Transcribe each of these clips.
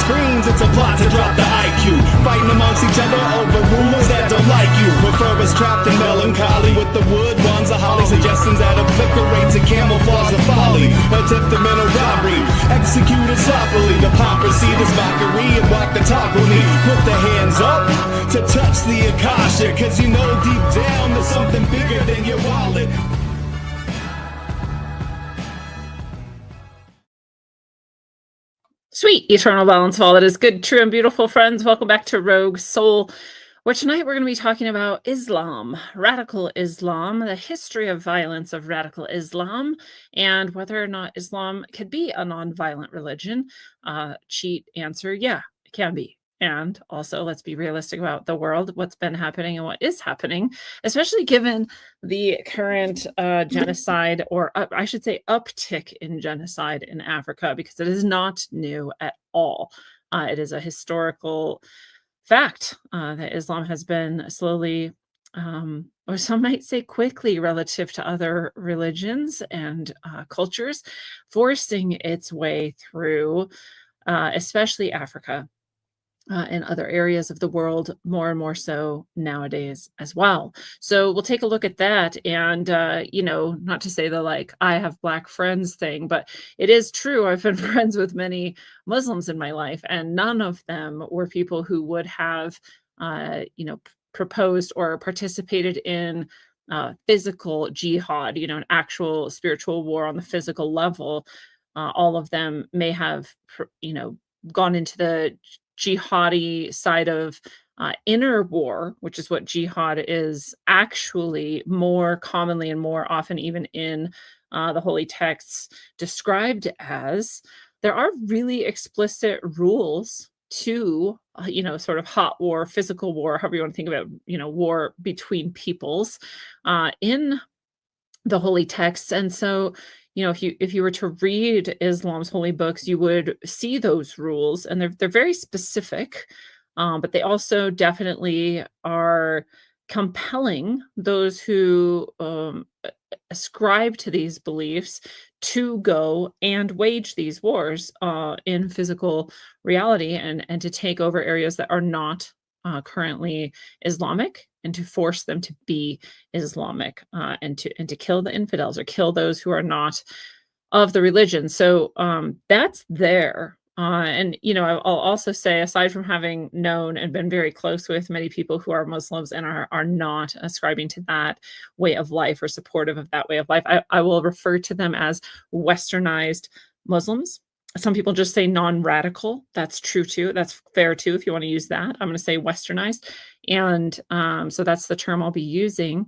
screams, it's a plot to drop the IQ. Fighting amongst each other over rumors that don't like you. Prefer us trapped in melancholy with the wood ones of holly. Suggestions that obliterate to camouflage the folly. Attempt the mental robbery, executed sloppily. Hypocrisy, this mockery, and walk the talk with me. Put the hands up to touch the Akasha, cause you know deep down there's something bigger than your wallet. Sweet eternal balance of all that is good, true, and beautiful, friends. Welcome back to Rogue Soul, where tonight we're going to be talking about Islam, radical Islam, the history of violence of radical Islam, and whether or not Islam could be a non-violent religion. Cheat answer, yeah, it can be. And also, let's be realistic about the world, what's been happening and what is happening, especially given the current genocide, or I should say uptick in genocide in Africa, because it is not new at all. It is a historical fact that Islam has been slowly, or some might say quickly, relative to other religions and cultures, forcing its way through, especially Africa. In other areas of the world, more and more so nowadays as well. So we'll take a look at that. And, not to say the like, I have Black friends thing, but it is true. I've been friends with many Muslims in my life, and none of them were people who would have, proposed or participated in physical jihad, an actual spiritual war on the physical level. All of them may have, gone into the jihadi side of inner war, which is what jihad is actually more commonly and more often even in the holy texts described as. There are really explicit rules to, sort of hot war, physical war, however you want to think about, war between peoples in the holy texts. And so, if you were to read Islam's holy books, you would see those rules, and they're very specific, but they also definitely are compelling those who ascribe to these beliefs to go and wage these wars in physical reality, and to take over areas that are not currently Islamic, and to force them to be Islamic, and to kill the infidels or kill those who are not of the religion. So that's there. And I'll also say, aside from having known and been very close with many people who are Muslims and are not ascribing to that way of life or supportive of that way of life, I will refer to them as westernized Muslims. Some people just say non-radical. That's true too. That's fair too, if you want to use that. I'm going to say westernized. And so that's the term I'll be using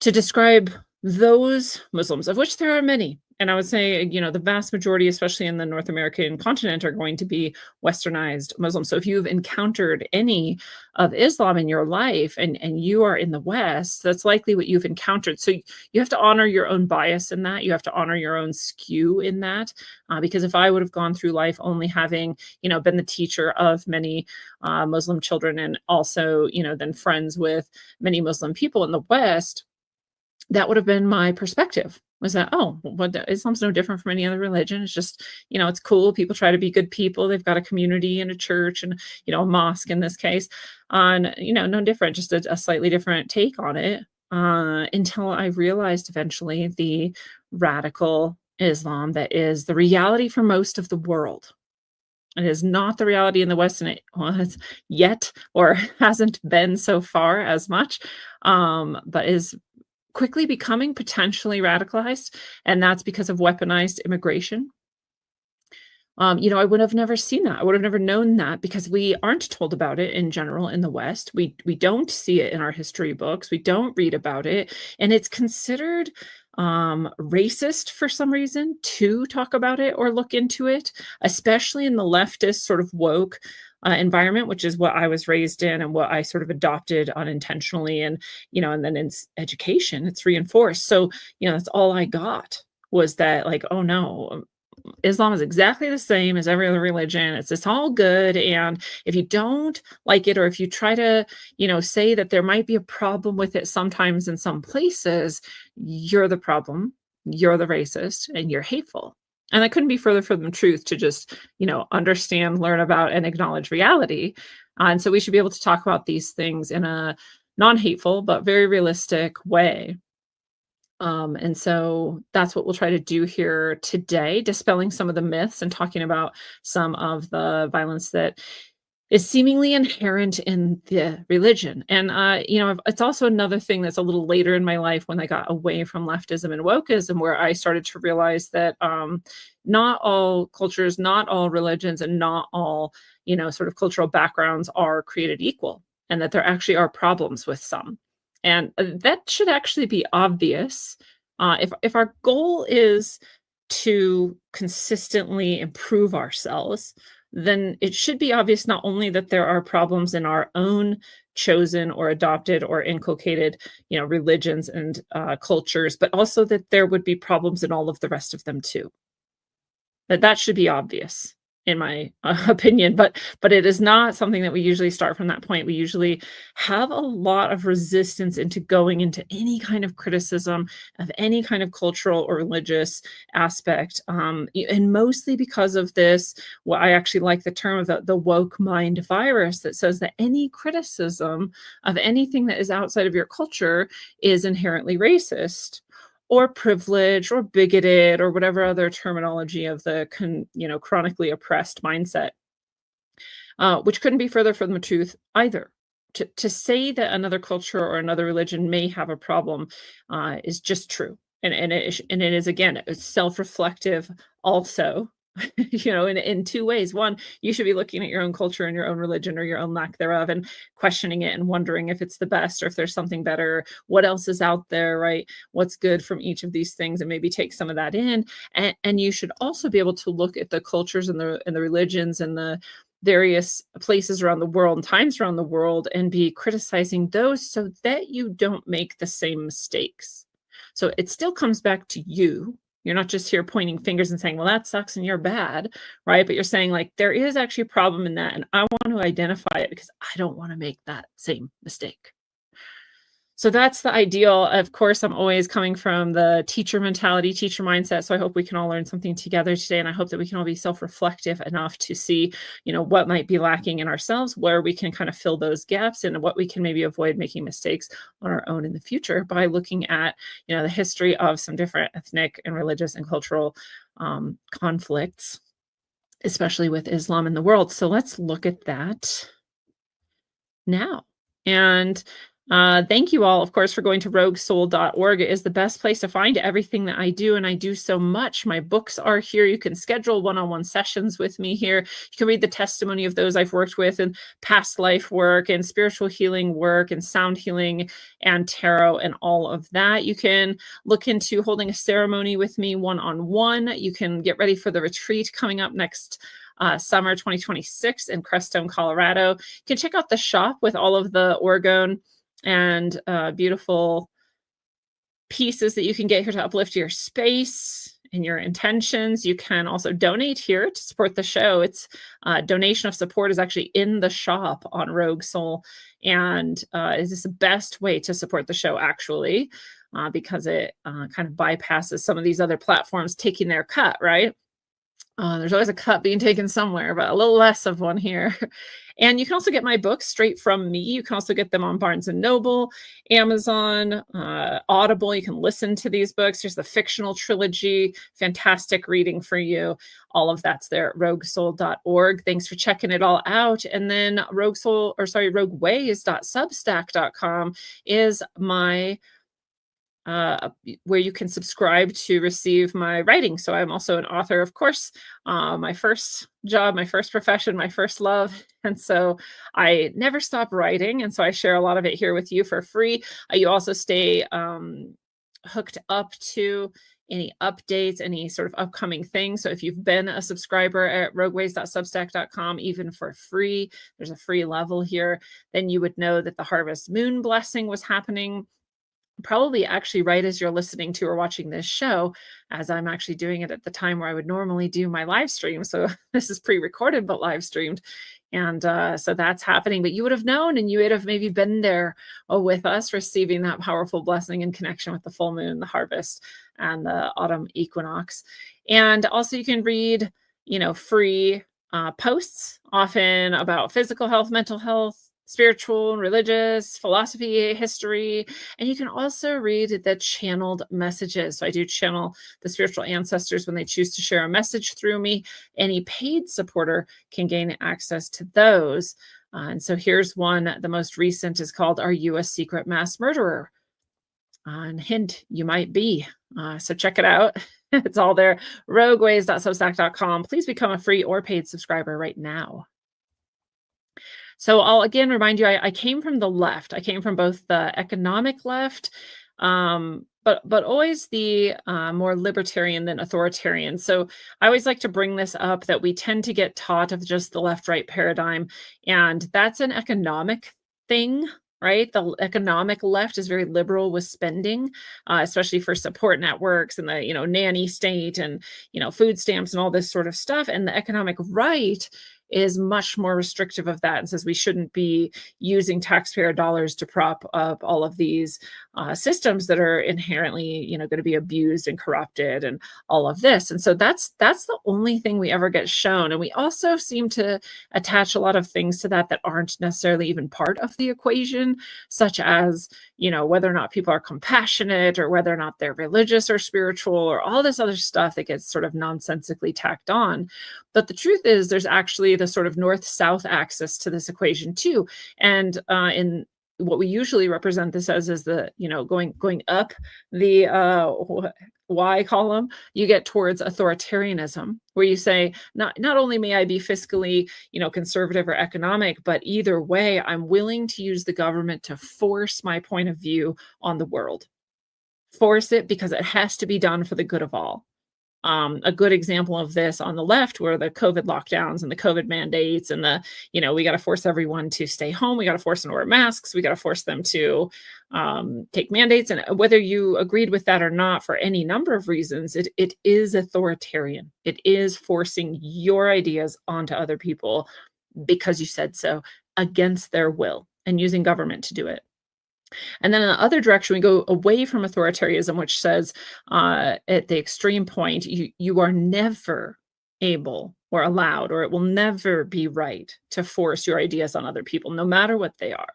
to describe those Muslims, of which there are many. And I would say, the vast majority, especially in the North American continent, are going to be westernized Muslims. So if you've encountered any of Islam in your life and you are in the West, that's likely what you've encountered. So you have to honor your own bias in that. You have to honor your own skew in that. Because if I would have gone through life only having, been the teacher of many Muslim children, and also, then friends with many Muslim people in the West, that would have been my perspective, was that, Islam's no different from any other religion. It's just, it's cool. People try to be good people. They've got a community and a church and, a mosque in this case. No different, just a slightly different take on it, until I realized eventually the radical Islam that is the reality for most of the world. It is not the reality in the West, and it was yet, or hasn't been so far as much, but is quickly becoming potentially radicalized, and that's because of weaponized immigration. I would have never seen that. I would have never known that, because we aren't told about it in general in the West. We don't see it in our history books. We don't read about it, and it's considered racist for some reason to talk about it or look into it, especially in the leftist sort of woke environment, which is what I was raised in and what I sort of adopted unintentionally. And, and then in education, it's reinforced. So, that's all I got, was that, like, oh no, Islam is exactly the same as every other religion. It's all good. And if you don't like it, or if you try to, say that there might be a problem with it sometimes in some places, you're the problem, you're the racist, and you're hateful. And that couldn't be further from the truth to just, understand, learn about, and acknowledge reality. And so we should be able to talk about these things in a non-hateful but very realistic way. And so that's what we'll try to do here today, dispelling some of the myths and talking about some of the violence that is seemingly inherent in the religion. And, it's also another thing that's a little later in my life when I got away from leftism and wokeism, where I started to realize that not all cultures, not all religions, and not all, sort of cultural backgrounds are created equal, and that there actually are problems with some. And that should actually be obvious. If our goal is to consistently improve ourselves, then it should be obvious not only that there are problems in our own chosen or adopted or inculcated, religions and cultures, but also that there would be problems in all of the rest of them too. That should be obvious in my opinion, but it is not something that we usually start from that point. We usually have a lot of resistance into going into any kind of criticism of any kind of cultural or religious aspect, and mostly because of this, what I actually like the term of the woke mind virus, that says that any criticism of anything that is outside of your culture is inherently racist or privileged or bigoted or whatever other terminology of the chronically oppressed mindset, which couldn't be further from the truth either. To say that another culture or another religion may have a problem is just true, and it is, again, it's self-reflective also. In two ways. One, you should be looking at your own culture and your own religion or your own lack thereof and questioning it and wondering if it's the best or if there's something better, what else is out there, right? What's good from each of these things, and maybe take some of that in. And you should also be able to look at the cultures and the religions and the various places around the world and times around the world and be criticizing those so that you don't make the same mistakes. So it still comes back to you. You're not just here pointing fingers and saying, well, that sucks and you're bad, right? But you're saying, like, there is actually a problem in that, and I want to identify it because I don't want to make that same mistake. So that's the ideal. Of course, I'm always coming from the teacher mentality, teacher mindset. So I hope we can all learn something together today. And I hope that we can all be self-reflective enough to see, what might be lacking in ourselves, where we can kind of fill those gaps, and what we can maybe avoid making mistakes on our own in the future by looking at, the history of some different ethnic and religious and cultural conflicts, especially with Islam in the world. So let's look at that now. And thank you all, of course, for going to roguesoul.org. It is the best place to find everything that I do, and I do so much. My books are here. You can schedule one-on-one sessions with me here. You can read the testimony of those I've worked with in past life work and spiritual healing work and sound healing and tarot and all of that. You can look into holding a ceremony with me one-on-one. You can get ready for the retreat coming up next summer 2026 in Crestone, Colorado. You can check out the shop with all of the orgone and beautiful pieces that you can get here to uplift your space and your intentions. You can also donate here to support the show. It's donation of support is actually in the shop on Rogue Soul, and is this the best way to support the show, actually, because it kind of bypasses some of these other platforms taking their cut, right? There's always a cut being taken somewhere, but a little less of one here. And you can also get my books straight from me. You can also get them on Barnes & Noble, Amazon, Audible. You can listen to these books. There's the fictional trilogy, fantastic reading for you. All of that's there at roguesoul.org. Thanks for checking it all out. And then rogueways.substack.com is my where you can subscribe to receive my writing. So I'm also an author, of course, my first job, my first profession, my first love. And so I never stop writing. And so I share a lot of it here with you for free. You also stay hooked up to any updates, any sort of upcoming things. So if you've been a subscriber at rogueways.substack.com, even for free, there's a free level here, then you would know that the Harvest Moon blessing was happening probably actually right as you're listening to or watching this show, as I'm actually doing it at the time where I would normally do my live stream. So this is pre-recorded, but live streamed. And so that's happening. But you would have known, and you would have maybe been there with us, receiving that powerful blessing in connection with the full moon, the harvest, and the autumn equinox. And also, you can read, free posts, often about physical health, mental health, spiritual and religious, philosophy, history. And you can also read the channeled messages. So I do channel the spiritual ancestors when they choose to share a message through me. Any paid supporter can gain access to those. And so here's one. The most recent is called "Are You a Secret Mass Murderer?" And hint, you might be. So check it out. It's all there. rogueways.substack.com. Please become a free or paid subscriber right now. So I'll again remind you, I came from the left. I came from both the economic left, but always the more libertarian than authoritarian. So I always like to bring this up, that we tend to get taught of just the left-right paradigm, and that's an economic thing. Right? The economic left is very liberal with spending, especially for support networks and the, nanny state and, food stamps and all this sort of stuff. And the economic right is much more restrictive of that and says we shouldn't be using taxpayer dollars to prop up all of these systems that are inherently, going to be abused and corrupted and all of this. And so that's the only thing we ever get shown. And we also seem to attach a lot of things to that aren't necessarily even part of the equation, such as, whether or not people are compassionate or whether or not they're religious or spiritual or all this other stuff that gets sort of nonsensically tacked on. But the truth is, there's actually the sort of north-south axis to this equation too. And in what we usually represent this as is the, going up the Y column, you get towards authoritarianism, where you say, not only may I be fiscally, conservative or economic, but either way, I'm willing to use the government to force my point of view on the world. Force it because it has to be done for the good of all. A good example of this on the left were the COVID lockdowns and the COVID mandates and the, we got to force everyone to stay home. We got to force them to wear masks. We got to force them to take mandates. And whether you agreed with that or not, for any number of reasons, it is authoritarian. It is forcing your ideas onto other people because you said so, against their will, and using government to do it. And then in the other direction, we go away from authoritarianism, which says at the extreme point, you are never able or allowed, or it will never be right to force your ideas on other people, no matter what they are,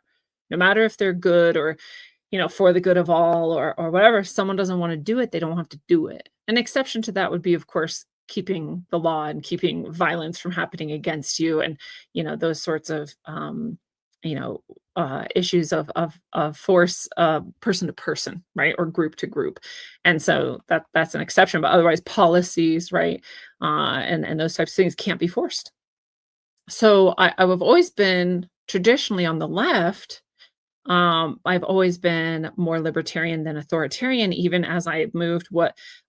no matter if they're good or, for the good of all or whatever. If someone doesn't want to do it, they don't have to do it. An exception to that would be, of course, keeping the law and keeping violence from happening against you, and those sorts of issues of force, person to person, right, or group to group. And so that's an exception, but otherwise policies, right, and those types of things can't be forced. So I've always been traditionally on the left. I've always been more libertarian than authoritarian, even as I've moved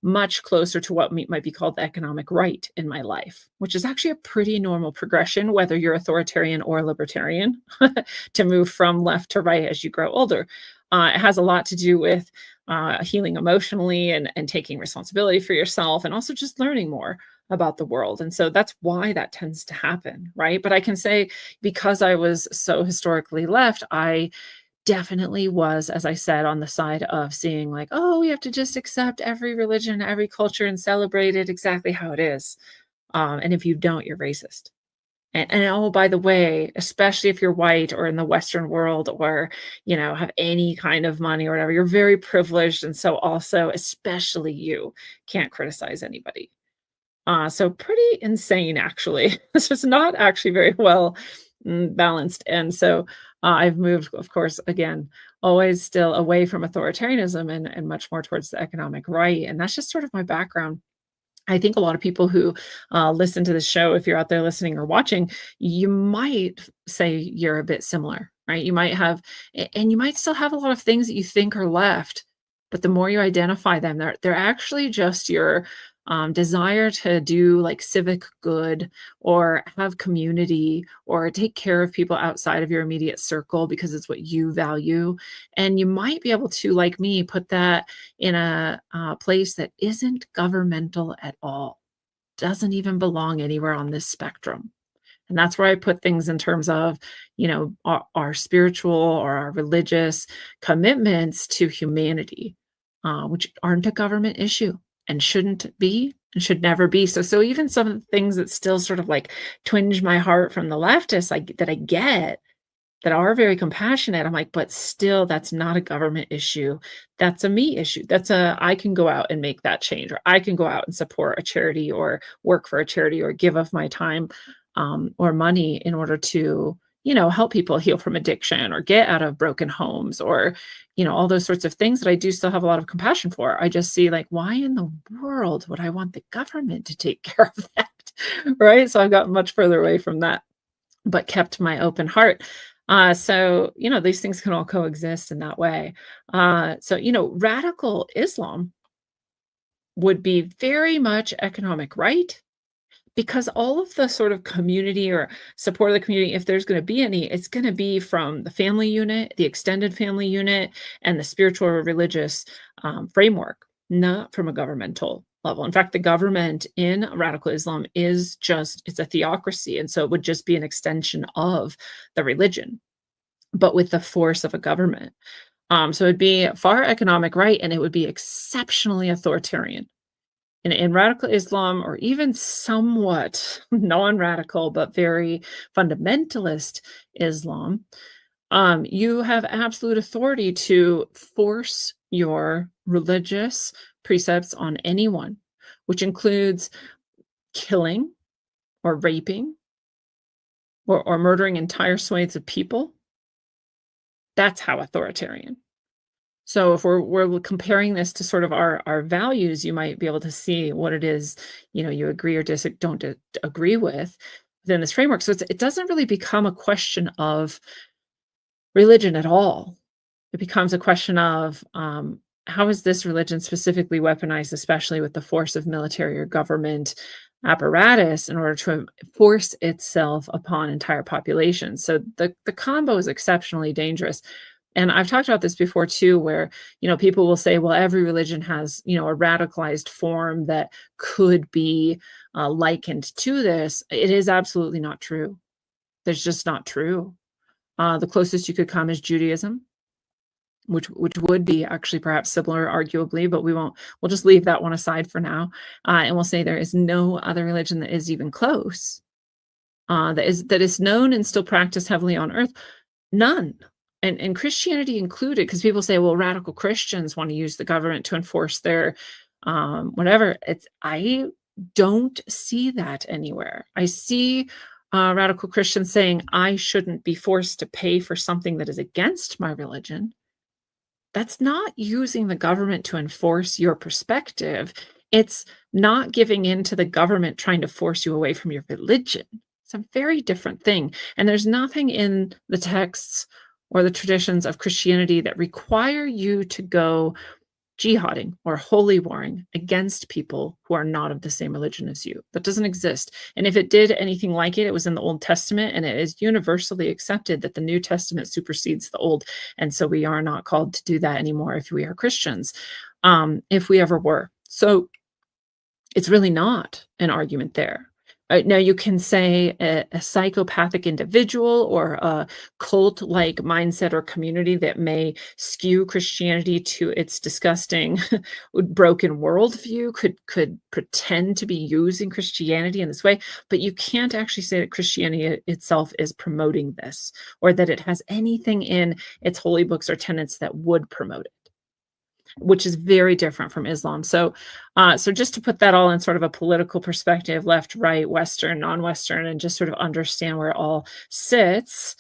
much closer to what might be called the economic right in my life, which is actually a pretty normal progression, whether you're authoritarian or libertarian, to move from left to right as you grow older. It has a lot to do with healing emotionally and taking responsibility for yourself, and also just learning more about the world. And so that's why that tends to happen, right? But I can say, because I was so historically left, I definitely was, as I said, on the side of seeing like, oh, we have to just accept every religion, every culture, and celebrate it exactly how it is. And if you don't, you're racist. And oh, by the way, especially if you're white or in the Western world, or, have any kind of money or whatever, you're very privileged. And so also, especially you can't criticize anybody. So pretty insane, actually. This is not actually very well balanced. And so I've moved, of course, again, always still away from authoritarianism and much more towards the economic right. And that's just sort of my background. I think a lot of people who listen to this show, if you're out there listening or watching, you might say you're a bit similar, right? You might have, and you might still have a lot of things that you think are left, but the more you identify them, they're actually just your desire to do like civic good, or have community, or take care of people outside of your immediate circle because it's what you value. And you might be able to, like me, put that in a place that isn't governmental at all, doesn't even belong anywhere on this spectrum. And that's where I put things in terms of, our spiritual or our religious commitments to humanity, which aren't a government issue and shouldn't be and should never be. So even some of the things that still sort of like twinge my heart from the leftists, that I get, that are very compassionate. I'm like, but still, that's not a government issue. That's a me issue. I can go out and make that change, or I can go out and support a charity or work for a charity or give of my time or money in order to, help people heal from addiction or get out of broken homes or, all those sorts of things that I do still have a lot of compassion for. I just see like, why in the world would I want the government to take care of that? Right. So I've gotten much further away from that, but kept my open heart. So, these things can all coexist in that way. So, radical Islam would be very much economic right, because all of the sort of community or support of the community, if there's going to be any, it's going to be from the family unit, the extended family unit, and the spiritual or religious framework, not from a governmental level. In fact, the government in radical Islam it's a theocracy. And so it would just be an extension of the religion, but with the force of a government. So it'd be far economic right, and it would be exceptionally authoritarian. In radical Islam, or even somewhat non-radical but very fundamentalist Islam, you have absolute authority to force your religious precepts on anyone, which includes killing or raping or murdering entire swathes of people. That's how authoritarian. So if we're comparing this to sort of our values, you might be able to see what it is, you agree or don't agree with within this framework. So it doesn't really become a question of religion at all. It becomes a question of how is this religion specifically weaponized, especially with the force of military or government apparatus, in order to force itself upon entire populations. So the combo is exceptionally dangerous. And I've talked about this before too, where, people will say, well, every religion has, a radicalized form that could be likened to this. It is absolutely not true. That's just not true. The closest you could come is Judaism, which would be actually perhaps similar, arguably, but we'll just leave that one aside for now. And we'll say there is no other religion that is even close, that is known and still practiced heavily on earth. None. And Christianity included, because people say, well, radical Christians want to use the government to enforce their whatever. I don't see that anywhere. I see radical Christians saying, I shouldn't be forced to pay for something that is against my religion. That's not using the government to enforce your perspective. It's not giving in to the government trying to force you away from your religion. It's a very different thing. And there's nothing in the texts or the traditions of Christianity that require you to go jihading or holy warring against people who are not of the same religion as you. That doesn't exist. And if it did anything like it, it was in the Old Testament, and it is universally accepted that the New Testament supersedes the Old. And so we are not called to do that anymore if we are Christians, if we ever were. So it's really not an argument there. Now, you can say a psychopathic individual or a cult-like mindset or community that may skew Christianity to its disgusting, broken worldview could pretend to be using Christianity in this way, but you can't actually say that Christianity itself is promoting this, or that it has anything in its holy books or tenets that would promote it, which is very different from Islam. So just to put that all in sort of a political perspective, left, right, Western, non-Western, and just sort of understand where it all sits,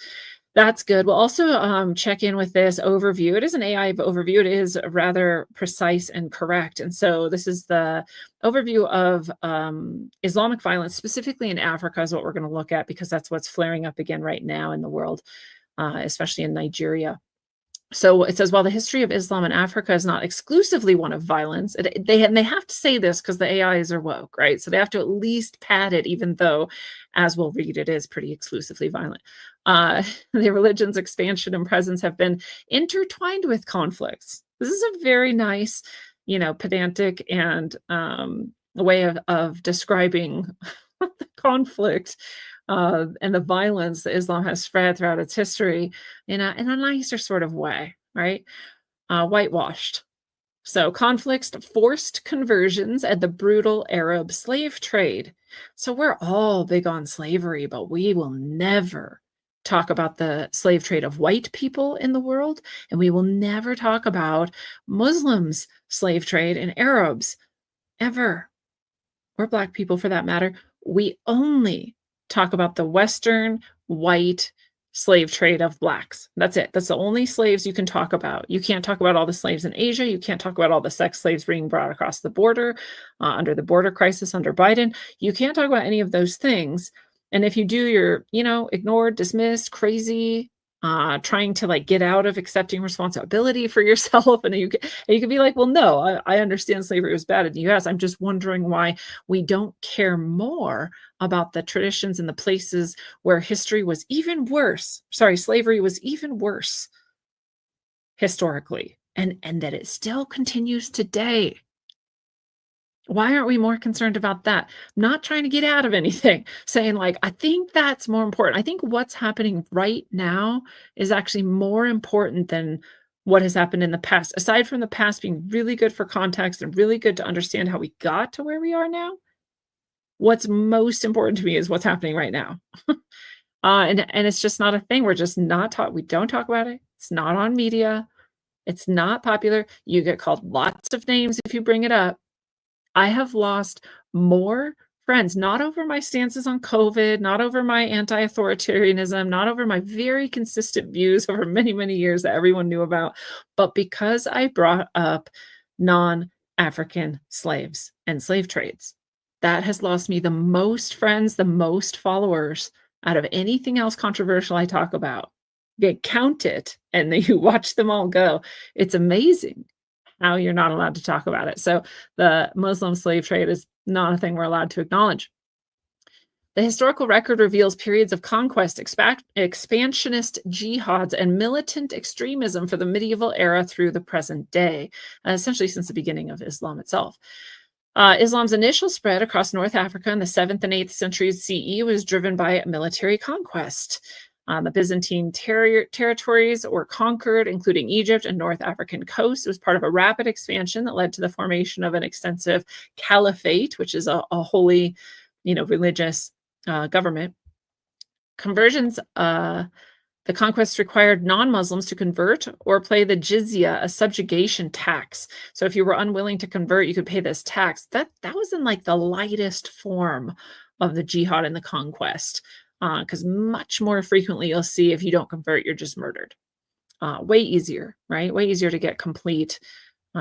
that's good. We'll also check in with this overview. It is an AI overview. It is rather precise and correct. And so this is the overview of Islamic violence, specifically in Africa, is what we're going to look at, because that's what's flaring up again right now in the world, especially in Nigeria. So it says, while the history of Islam in Africa is not exclusively one of violence, they have to say this because the AIs are woke, right? So they have to at least pad it, even though, as we'll read, it is pretty exclusively violent. The religion's expansion and presence have been intertwined with conflicts. This is a very nice, pedantic and way of describing the conflict and the violence that Islam has spread throughout its history in a nicer sort of way, right? Whitewashed. So conflicts, forced conversions, and the brutal Arab slave trade. So we're all big on slavery, but we will never talk about the slave trade of white people in the world, and we will never talk about Muslims' slave trade and Arabs ever, or Black people for that matter. We only talk about the Western white slave trade of Blacks. That's it. That's the only slaves you can talk about. You can't talk about all the slaves in Asia. You can't talk about all the sex slaves being brought across the border under the border crisis under Biden. You can't talk about any of those things. And if you do, you're, ignored, dismissed, crazy, trying to like get out of accepting responsibility for yourself. And you can be like, well, no, I understand slavery was bad in the US. I'm just wondering why we don't care more about the traditions and the places where history was even worse. Sorry, slavery was even worse historically, and that it still continues today. Why aren't we more concerned about that? Not trying to get out of anything, saying like, I think that's more important. I think what's happening right now is actually more important than what has happened in the past. Aside from the past being really good for context and really good to understand how we got to where we are now, what's most important to me is what's happening right now. And it's just not a thing. We're just not taught. We don't talk about it. It's not on media. It's not popular. You get called lots of names if you bring it up. I have lost more friends, not over my stances on COVID, not over my anti-authoritarianism, not over my very consistent views over many, many years that everyone knew about, but because I brought up non-African slaves and slave trades. That has lost me the most friends, the most followers out of anything else controversial I talk about. You count it, and then you watch them all go. It's amazing how you're not allowed to talk about it. So the Muslim slave trade is not a thing we're allowed to acknowledge. The historical record reveals periods of conquest, expansionist jihads, and militant extremism for the medieval era through the present day, essentially since the beginning of Islam itself. Islam's initial spread across North Africa in the 7th and 8th centuries CE was driven by military conquest. The Byzantine territories were conquered, including Egypt and North African coast. It was part of a rapid expansion that led to the formation of an extensive caliphate, which is a holy, religious government. Conversions, the conquest required non-Muslims to convert or pay the jizya, a subjugation tax. So if you were unwilling to convert, you could pay this tax. That was in like the lightest form of the jihad and the conquest. Because much more frequently you'll see if you don't convert, you're just murdered. Way easier, right? Way easier to get complete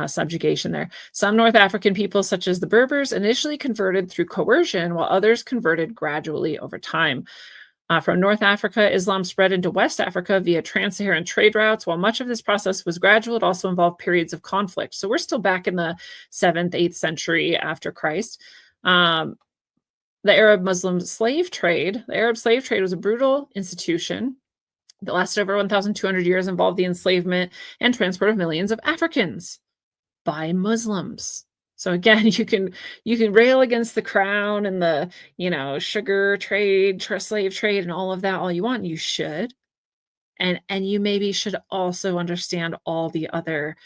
subjugation there. Some North African people, such as the Berbers, initially converted through coercion, while others converted gradually over time. From North Africa, Islam spread into West Africa via trans-Saharan trade routes. While much of this process was gradual, it also involved periods of conflict. So we're still back in the 7th, 8th century after Christ. The Arab slave trade was a brutal institution that lasted over 1,200 years, involved the enslavement and transport of millions of Africans by Muslims. So again, you can rail against the crown and the, sugar trade, slave trade, and all of that all you want. You should. And you maybe should also understand all the other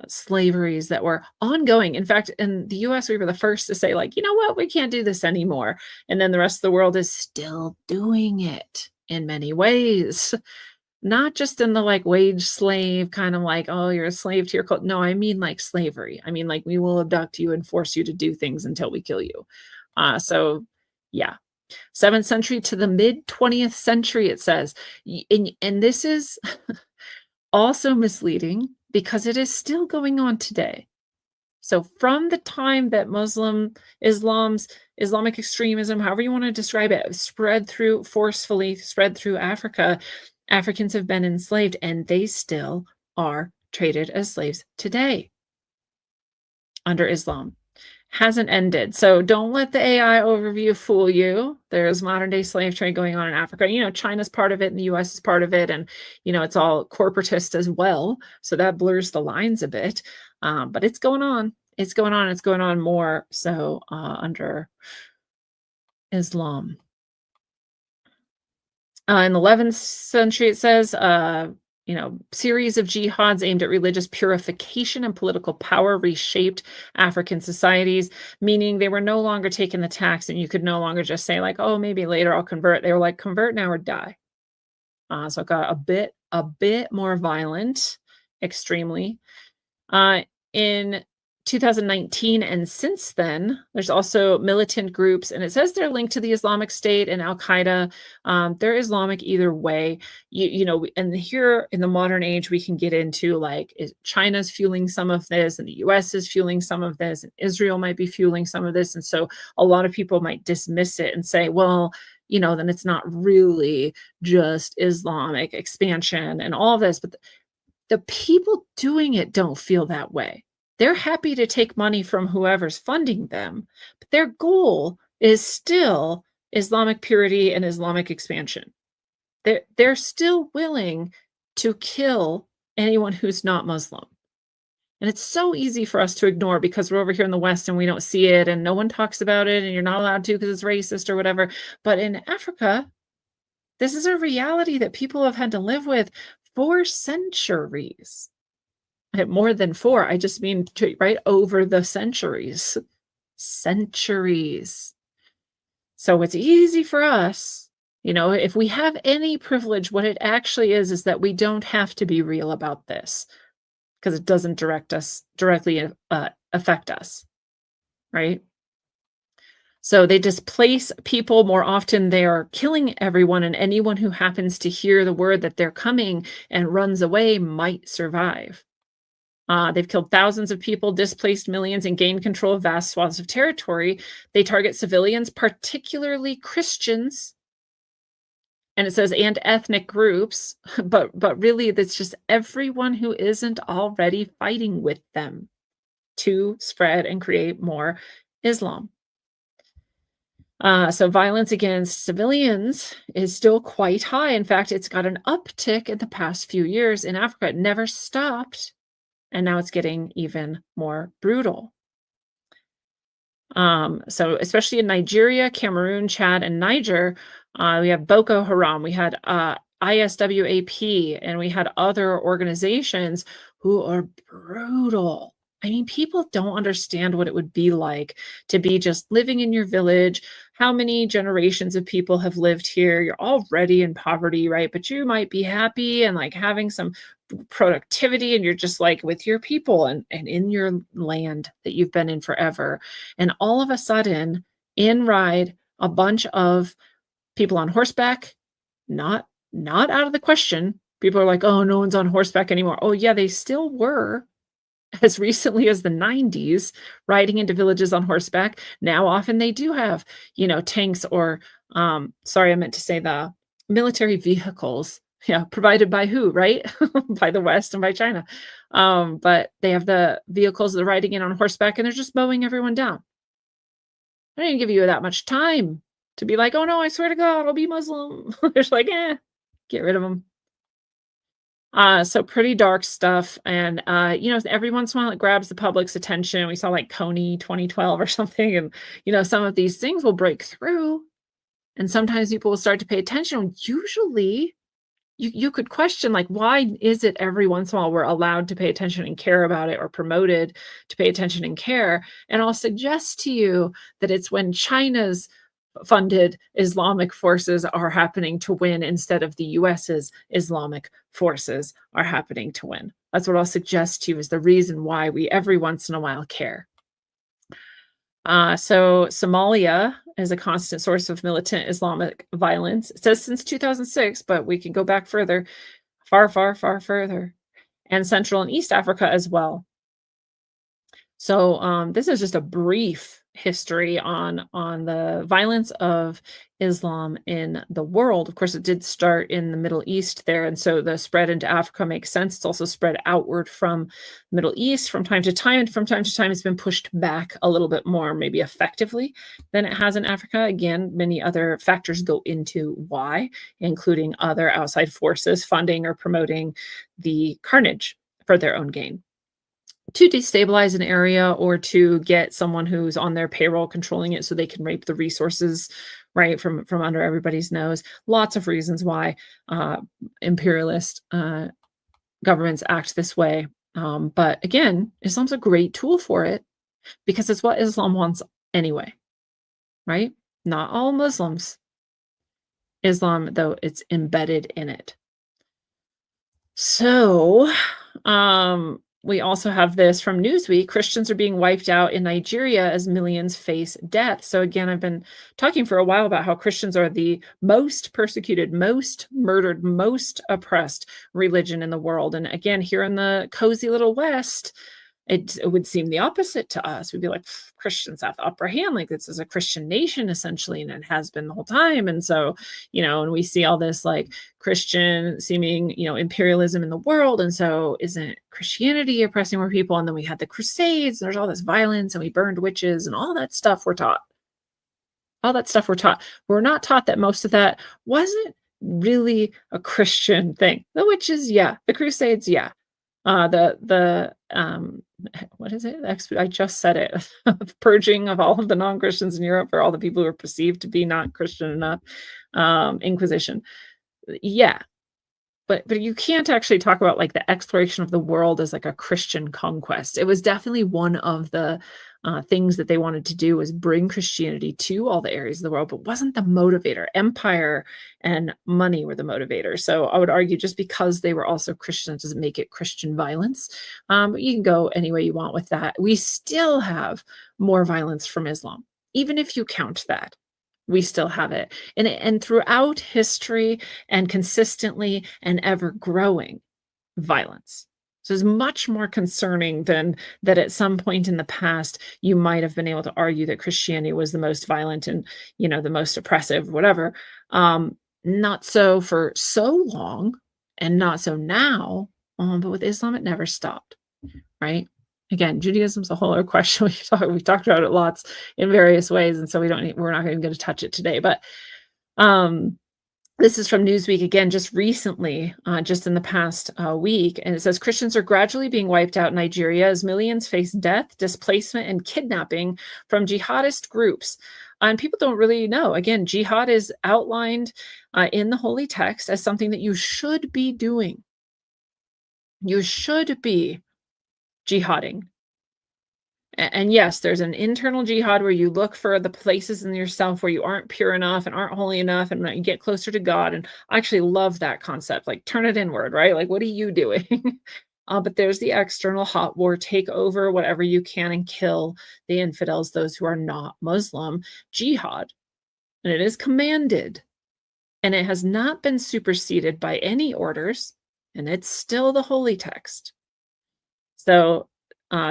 slaveries that were ongoing. In fact, in the US, we were the first to say, like, you know what, we can't do this anymore. And then the rest of the world is still doing it in many ways. Not just in the like wage slave kind of like, oh, you're a slave to your culture. No, I mean like slavery. I mean, like, we will abduct you and force you to do things until we kill you. So yeah. 7th century to the mid 20th century, it says. And this is also misleading because it is still going on today. So from the time that Islamic extremism, however you want to describe it, forcefully spread through Africa, Africans have been enslaved, and they still are traded as slaves today under Islam. Hasn't ended. So don't let the AI overview fool you. There's modern day slave trade going on in Africa. China's part of it and the US is part of it. And, it's all corporatist as well. So that blurs the lines a bit. But it's going on. It's going on. It's going on more so under Islam. In the 11th century, it says, series of jihads aimed at religious purification and political power reshaped African societies, meaning they were no longer taking the tax, and you could no longer just say like, "Oh, maybe later I'll convert." They were like, "Convert now or die." So it got a bit more violent, extremely. Uh, in 2019 and since then, there's also militant groups, and it says they're linked to the Islamic State and Al Qaeda. They're Islamic either way. And here in the modern age, we can get into like, China's fueling some of this, and the US is fueling some of this, and Israel might be fueling some of this. And so a lot of people might dismiss it and say, well, then it's not really just Islamic expansion and all of this. But the people doing it don't feel that way. They're happy to take money from whoever's funding them, but their goal is still Islamic purity and Islamic expansion. They're still willing to kill anyone who's not Muslim. And it's so easy for us to ignore because we're over here in the West and we don't see it and no one talks about it and you're not allowed to because it's racist or whatever. But in Africa, this is a reality that people have had to live with for centuries. More than four, I just mean right over the centuries. Centuries. So it's easy for us, if we have any privilege, what it actually is that we don't have to be real about this because it doesn't directly affect us, right? So they displace people more often. They are killing everyone, and anyone who happens to hear the word that they're coming and runs away might survive. They've killed thousands of people, displaced millions, and gained control of vast swaths of territory. They target civilians, particularly Christians, and it says, and ethnic groups, but really that's just everyone who isn't already fighting with them to spread and create more Islam. So violence against civilians is still quite high. In fact, it's got an uptick in the past few years in Africa. It never stopped, and now it's getting even more brutal. So especially in Nigeria, Cameroon, Chad, and Niger, we have Boko Haram, we had ISWAP, and we had other organizations who are brutal. I mean, people don't understand what it would be like to be just living in your village. How many generations of people have lived here? You're already in poverty, right? But you might be happy and like having some productivity, and you're just like with your people and in your land that you've been in forever. And all of a sudden, in ride a bunch of people on horseback, not out of the question. People are like, oh, no one's on horseback anymore. Oh, yeah, they still were as recently as the 90s, riding into villages on horseback. Now, often they do have, tanks or, sorry, I meant to say the military vehicles. Yeah, provided by who, right? By the West and by China. But they have the vehicles that are riding in on horseback, and they're just mowing everyone down. I didn't give you that much time to be like, oh no, I swear to God, I'll be Muslim. They're just like, get rid of them. So pretty dark stuff. And, every once in a while it grabs the public's attention. We saw like Coney 2012 or something. And, some of these things will break through. And sometimes people will start to pay attention. Usually you could question, like, why is it every once in a while we're allowed to pay attention and care about it, or promoted to pay attention and care? And I'll suggest to you that it's when China's funded Islamic forces are happening to win instead of the US's Islamic forces are happening to win. That's what I'll suggest to you is the reason why we every once in a while care. So Somalia is a constant source of militant Islamic violence. It says since 2006, but we can go back further, far, far, far further, and Central and East Africa as well. So this is just a brief history on the violence of Islam in the world. Of course, it did start in the Middle East there, and so the spread into Africa makes sense. It's also spread outward from Middle East from time to time, and from time to time it's been pushed back a little bit more, maybe effectively, than it has in Africa. Again, many other factors go into why, including other outside forces funding or promoting the carnage for their own gain. to destabilize an area or to get someone who's on their payroll controlling it so they can rape the resources, right, from under everybody's nose. Lots of reasons why uh, imperialist governments act this way. But again, Islam's a great tool for it because it's what Islam wants anyway, right? Not all Muslims. Islam, though, it's embedded in it. So, we also have this from Newsweek. Christians are being wiped out in Nigeria as millions face death. So again, I've been talking for a while about how Christians are the most persecuted, most murdered, most oppressed religion in the world. And again, here in the cozy little West, it would seem the opposite to us. We'd be like, Christians have the upper hand, like this is a Christian nation essentially, and it has been the whole time. And so, and we see all this like Christian seeming, imperialism in the world. And so isn't Christianity oppressing more people? And then we had the Crusades, and there's all this violence, and we burned witches and all that stuff we're taught. All that stuff we're taught. We're not taught that most of that wasn't really a Christian thing. The witches, yeah. The Crusades, yeah. What is it? I just said it. Purging of all of the non-Christians in Europe, or all the people who are perceived to be not Christian enough. Inquisition. Yeah. But you can't actually talk about like the exploration of the world as like a Christian conquest. It was definitely one of the things that they wanted to do, was bring Christianity to all the areas of the world, but wasn't the motivator. Empire and money were the motivator. So I would argue just because they were also Christians doesn't make it Christian violence. But you can go any way you want with that. We still have more violence from Islam, even if you count that. We still have it. And throughout history and consistently and ever growing violence. So it's much more concerning than that at some point in the past, you might have been able to argue that Christianity was the most violent and, the most oppressive, whatever. Not so for so long and not so now, but with Islam, it never stopped, right? Again, Judaism's a whole other question. We've talked about it lots in various ways, and so we're not even going to touch it today. But this is from Newsweek again, just recently, just in the past week, and it says Christians are gradually being wiped out in Nigeria as millions face death, displacement, and kidnapping from jihadist groups. And people don't really know. Again, jihad is outlined in the holy text as something that you should be doing. You should be jihading. And yes, there's an internal jihad where you look for the places in yourself where you aren't pure enough and aren't holy enough, and you get closer to God. And I actually love that concept, like turn it inward, right? Like, what are you doing? But there's the external hot war, take over whatever you can and kill the infidels, those who are not Muslim, jihad. And it is commanded. And it has not been superseded by any orders. And it's still the holy text. So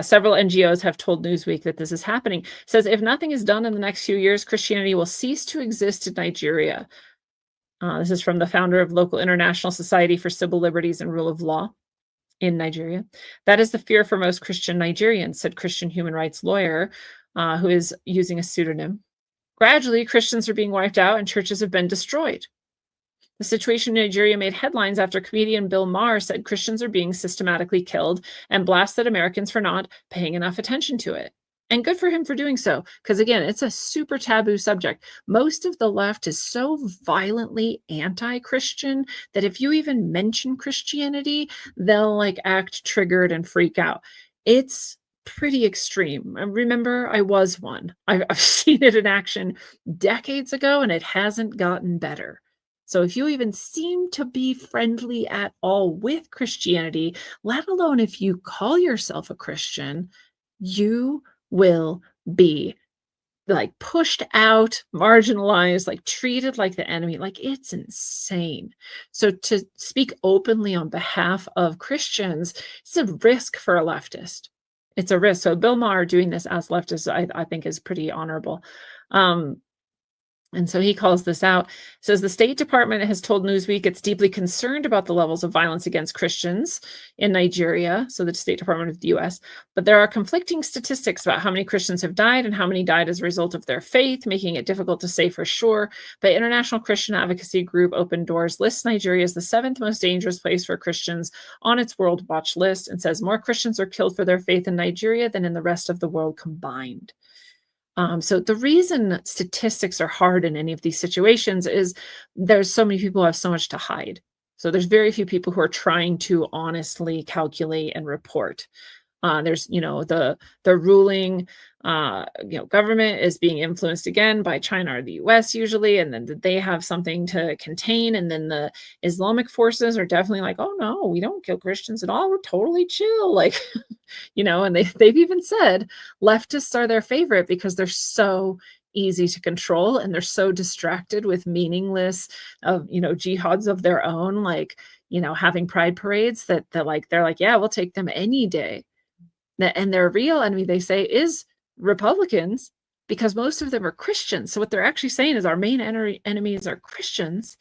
several NGOs have told Newsweek that this is happening. It says, if nothing is done in the next few years, Christianity will cease to exist in Nigeria. This is from the founder of local International Society for Civil Liberties and Rule of Law in Nigeria. That is the fear for most Christian Nigerians, said Christian human rights lawyer who is using a pseudonym. Gradually, Christians are being wiped out and churches have been destroyed. The situation in Nigeria made headlines after comedian Bill Maher said Christians are being systematically killed and blasted Americans for not paying enough attention to it. And good for him for doing so, because again, it's a super taboo subject. Most of the left is so violently anti-Christian that if you even mention Christianity, they'll like act triggered and freak out. It's pretty extreme. Remember, I was one. I've seen it in action decades ago, and it hasn't gotten better. So if you even seem to be friendly at all with Christianity, let alone if you call yourself a Christian, you will be like pushed out, marginalized, like treated like the enemy. Like, it's insane. So to speak openly on behalf of Christians, it's a risk for a leftist. It's a risk. So Bill Maher doing this as leftist, I think is pretty honorable. And so he calls this out. Says the State Department has told Newsweek it's deeply concerned about the levels of violence against Christians in Nigeria, so the State Department of the US, but there are conflicting statistics about how many Christians have died and how many died as a result of their faith, making it difficult to say for sure. But international Christian advocacy group Open Doors lists Nigeria as the 7th most dangerous place for Christians on its World Watch list, and says more Christians are killed for their faith in Nigeria than in the rest of the world combined. So the reason statistics are hard in any of these situations is there's so many people who have so much to hide. So there's very few people who are trying to honestly calculate and report. There's, the ruling, government is being influenced again by China or the US usually, and then they have something to contain. And then the Islamic forces are definitely like, oh no, we don't kill Christians at all. We're totally chill. Like, and they've even said leftists are their favorite because they're so easy to control and they're so distracted with meaningless jihads of their own, like, having pride parades that they're like, yeah, we'll take them any day. And their real enemy, they say, is Republicans, because most of them are Christians. So what they're actually saying is our main enemies are Christians,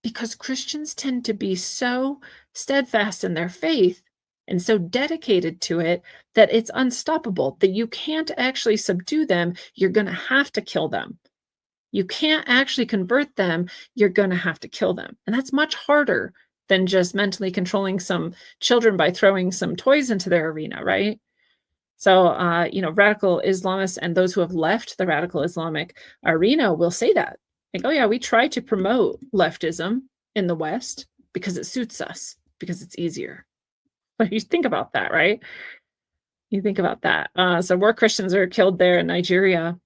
because Christians tend to be so steadfast in their faith and so dedicated to it that it's unstoppable, that you can't actually subdue them. You're going to have to kill them. You can't actually convert them. You're going to have to kill them. And that's much harder than just mentally controlling some children by throwing some toys into their arena, right? So, radical Islamists and those who have left the radical Islamic arena will say that. Like, oh yeah, we try to promote leftism in the West because it suits us, because it's easier. But you think about that, right? You think about that. So more Christians are killed there in Nigeria.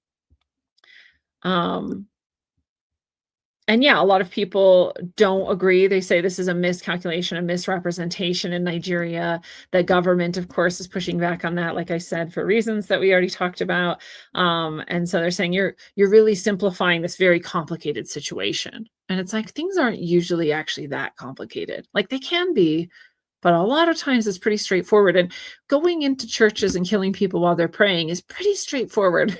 And yeah, a lot of people don't agree. They say this is a miscalculation, a misrepresentation in Nigeria. The government, of course, is pushing back on that, like I said, for reasons that we already talked about. And so they're saying you're really simplifying this very complicated situation. And it's like, things aren't usually actually that complicated. Like, they can be, but a lot of times it's pretty straightforward. And going into churches and killing people while they're praying is pretty straightforward.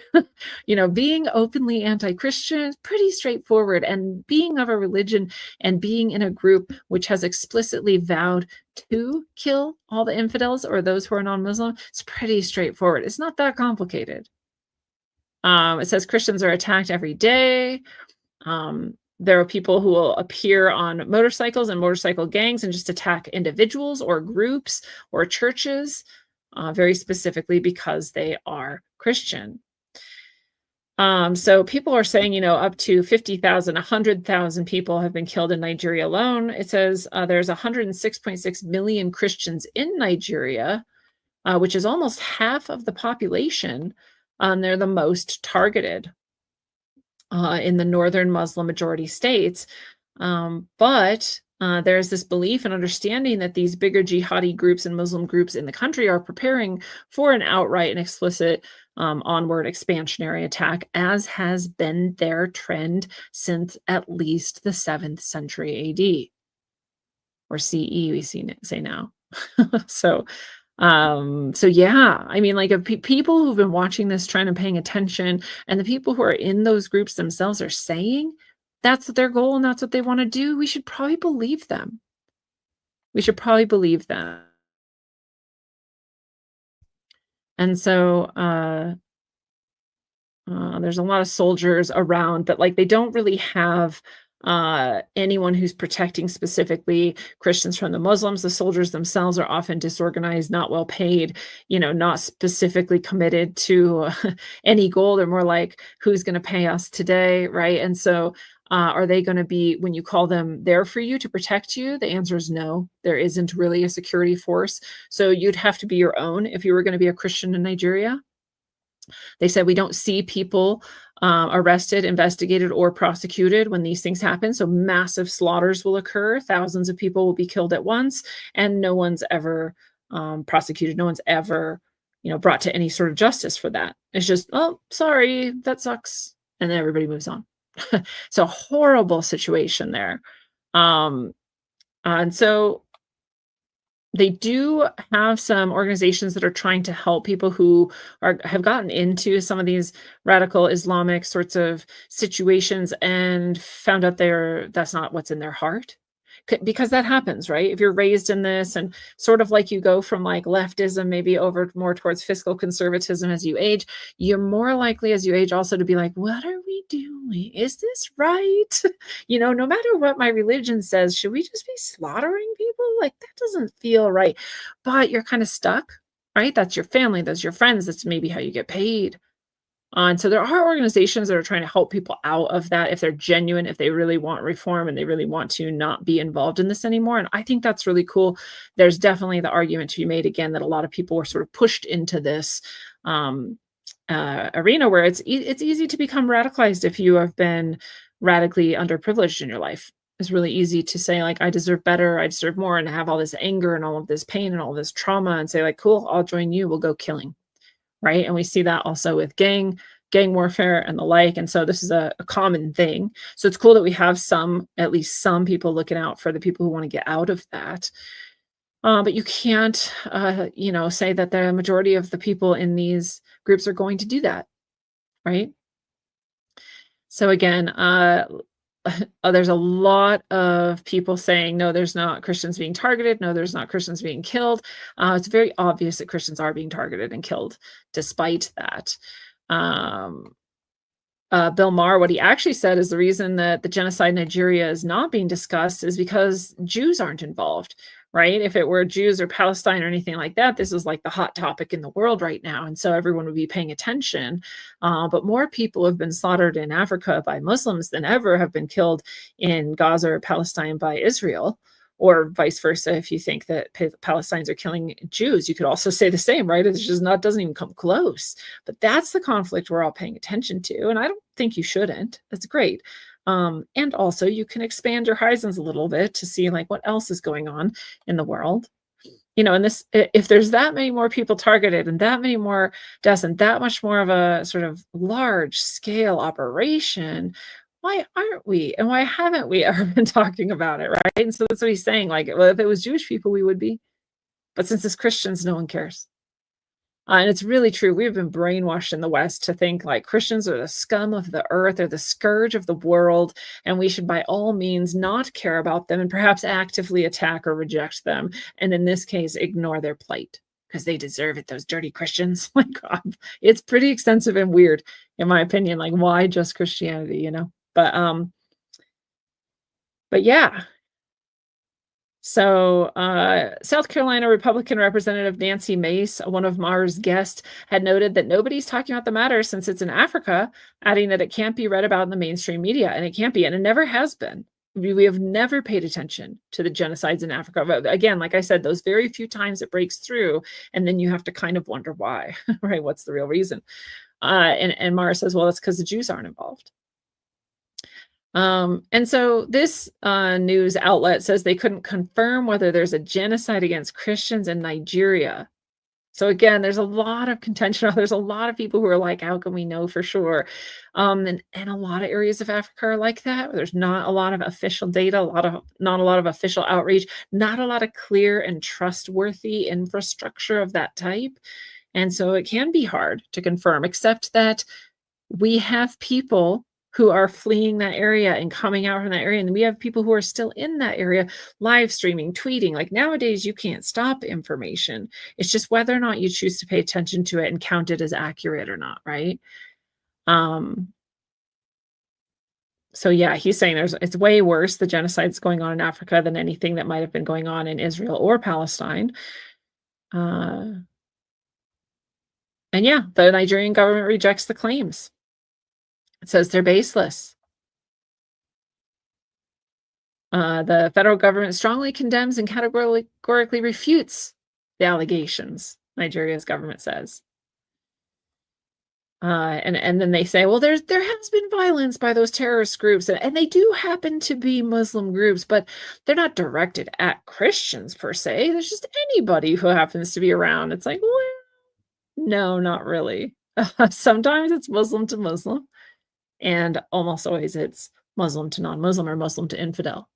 Being openly anti-Christian is pretty straightforward. And being of a religion and being in a group which has explicitly vowed to kill all the infidels or those who are non-Muslim, it's pretty straightforward. It's not that complicated. It says Christians are attacked every day. There are people who will appear on motorcycles and motorcycle gangs and just attack individuals or groups or churches, very specifically because they are Christian. So people are saying, up to 50,000, 100,000 people have been killed in Nigeria alone. It says there's 106.6 million Christians in Nigeria, which is almost half of the population. They're the most targeted in the northern Muslim majority states. But there's this belief and understanding that these bigger jihadi groups and Muslim groups in the country are preparing for an outright and explicit onward expansionary attack, as has been their trend since at least the 7th century AD or CE, we say now. So yeah, I mean, like, if people who've been watching this trend and paying attention, and the people who are in those groups themselves are saying that's their goal and that's what they want to do, we should probably believe them. We should probably believe them. And so there's a lot of soldiers around, but like, they don't really have anyone who's protecting specifically Christians from the Muslims. The soldiers themselves are often disorganized, not well paid, not specifically committed to any goal. They're more like, who's going to pay us today, right? And so are they going to be, when you call them, there for you to protect you? The answer is no. There isn't really a security force. So you'd have to be your own if you were going to be a Christian in Nigeria. They said we don't see people arrested, investigated, or prosecuted when these things happen. So massive slaughters will occur. Thousands of people will be killed at once, and no one's ever prosecuted. No one's ever, brought to any sort of justice for that. It's just, oh, sorry, that sucks, and then everybody moves on. So horrible situation there. And so They do have some organizations that are trying to help people who have gotten into some of these radical Islamic sorts of situations and found out that's not what's in their heart. Because that happens, right? If you're raised in this and sort of like you go from like leftism maybe over more towards fiscal conservatism as you age, you're more likely as you age also to be like, what are we doing? Is this right? No matter what my religion says, should we just be slaughtering people? Like, that doesn't feel right. But you're kind of stuck, right? That's your family, that's your friends, that's maybe how you get paid. And so there are organizations that are trying to help people out of that if they're genuine, if they really want reform and they really want to not be involved in this anymore. And I think that's really cool. There's definitely the argument to be made again that a lot of people were sort of pushed into this um, arena where it's easy to become radicalized if you have been radically underprivileged in your life. It's really easy to say like, I deserve better, I deserve more, and have all this anger and all of this pain and all this trauma, and say like, cool, I'll join you, we'll go killing, right? And we see that also with gang warfare and the like. And so this is a common thing. So it's cool that we have at least some people looking out for the people who want to get out of that. But you can't, say that the majority of the people in these groups are going to do that, right? So again, there's a lot of people saying, no, there's not Christians being targeted. No, there's not Christians being killed. It's very obvious that Christians are being targeted and killed despite that. Bill Maher, what he actually said is the reason that the genocide in Nigeria is not being discussed is because Jews aren't involved, right? If it were Jews or Palestine or anything like that, this is like the hot topic in the world right now. And so everyone would be paying attention. But more people have been slaughtered in Africa by Muslims than ever have been killed in Gaza or Palestine by Israel. Or vice versa, if you think that Palestinians are killing Jews, you could also say the same, right? It's just doesn't even come close. But that's the conflict we're all paying attention to. And I don't think you shouldn't. That's great. And also you can expand your horizons a little bit to see like what else is going on in the world. And this, if there's that many more people targeted and that many more deaths and that much more of a sort of large scale operation, why aren't we? And why haven't we ever been talking about it, right? And so that's what he's saying. Like, well, if it was Jewish people, we would be. But since it's Christians, no one cares. And it's really true. We've been brainwashed in the West to think like Christians are the scum of the earth, or the scourge of the world, and we should by all means not care about them and perhaps actively attack or reject them. And in this case, ignore their plight because they deserve it, those dirty Christians. My God, it's pretty extensive and weird, in my opinion. Like, why just Christianity, But yeah. So, South Carolina Republican Representative Nancy Mace, one of Maher's guests, had noted that nobody's talking about the matter since it's in Africa, adding that it can't be read about in the mainstream media, and it can't be, and it never has been. We have never paid attention to the genocides in Africa. But again, like I said, those very few times it breaks through, and then you have to kind of wonder why, right? What's the real reason? And Maher says, well, that's because the Jews aren't involved. And so this news outlet says they couldn't confirm whether there's a genocide against Christians in Nigeria. So again, there's a lot of contention. There's a lot of people who are like, how can we know for sure? And a lot of areas of Africa are like that. There's not a lot of official data, not a lot of official outreach, not a lot of clear and trustworthy infrastructure of that type. And so it can be hard to confirm, except that we have people who are fleeing that area and coming out from that area. And we have people who are still in that area, live streaming, tweeting. Like nowadays, you can't stop information. It's just whether or not you choose to pay attention to it and count it as accurate or not, right? So yeah, he's saying it's way worse. The genocide's going on in Africa than anything that might have been going on in Israel or Palestine. And yeah, the Nigerian government rejects the claims. It says they're baseless. The federal government strongly condemns and categorically refutes the allegations, Nigeria's government says. And then they say, well, there has been violence by those terrorist groups, and they do happen to be Muslim groups, but they're not directed at Christians per se. There's just anybody who happens to be around. It's like, well, no, not really. Sometimes it's Muslim to Muslim. And almost always it's Muslim to non-Muslim or Muslim to infidel.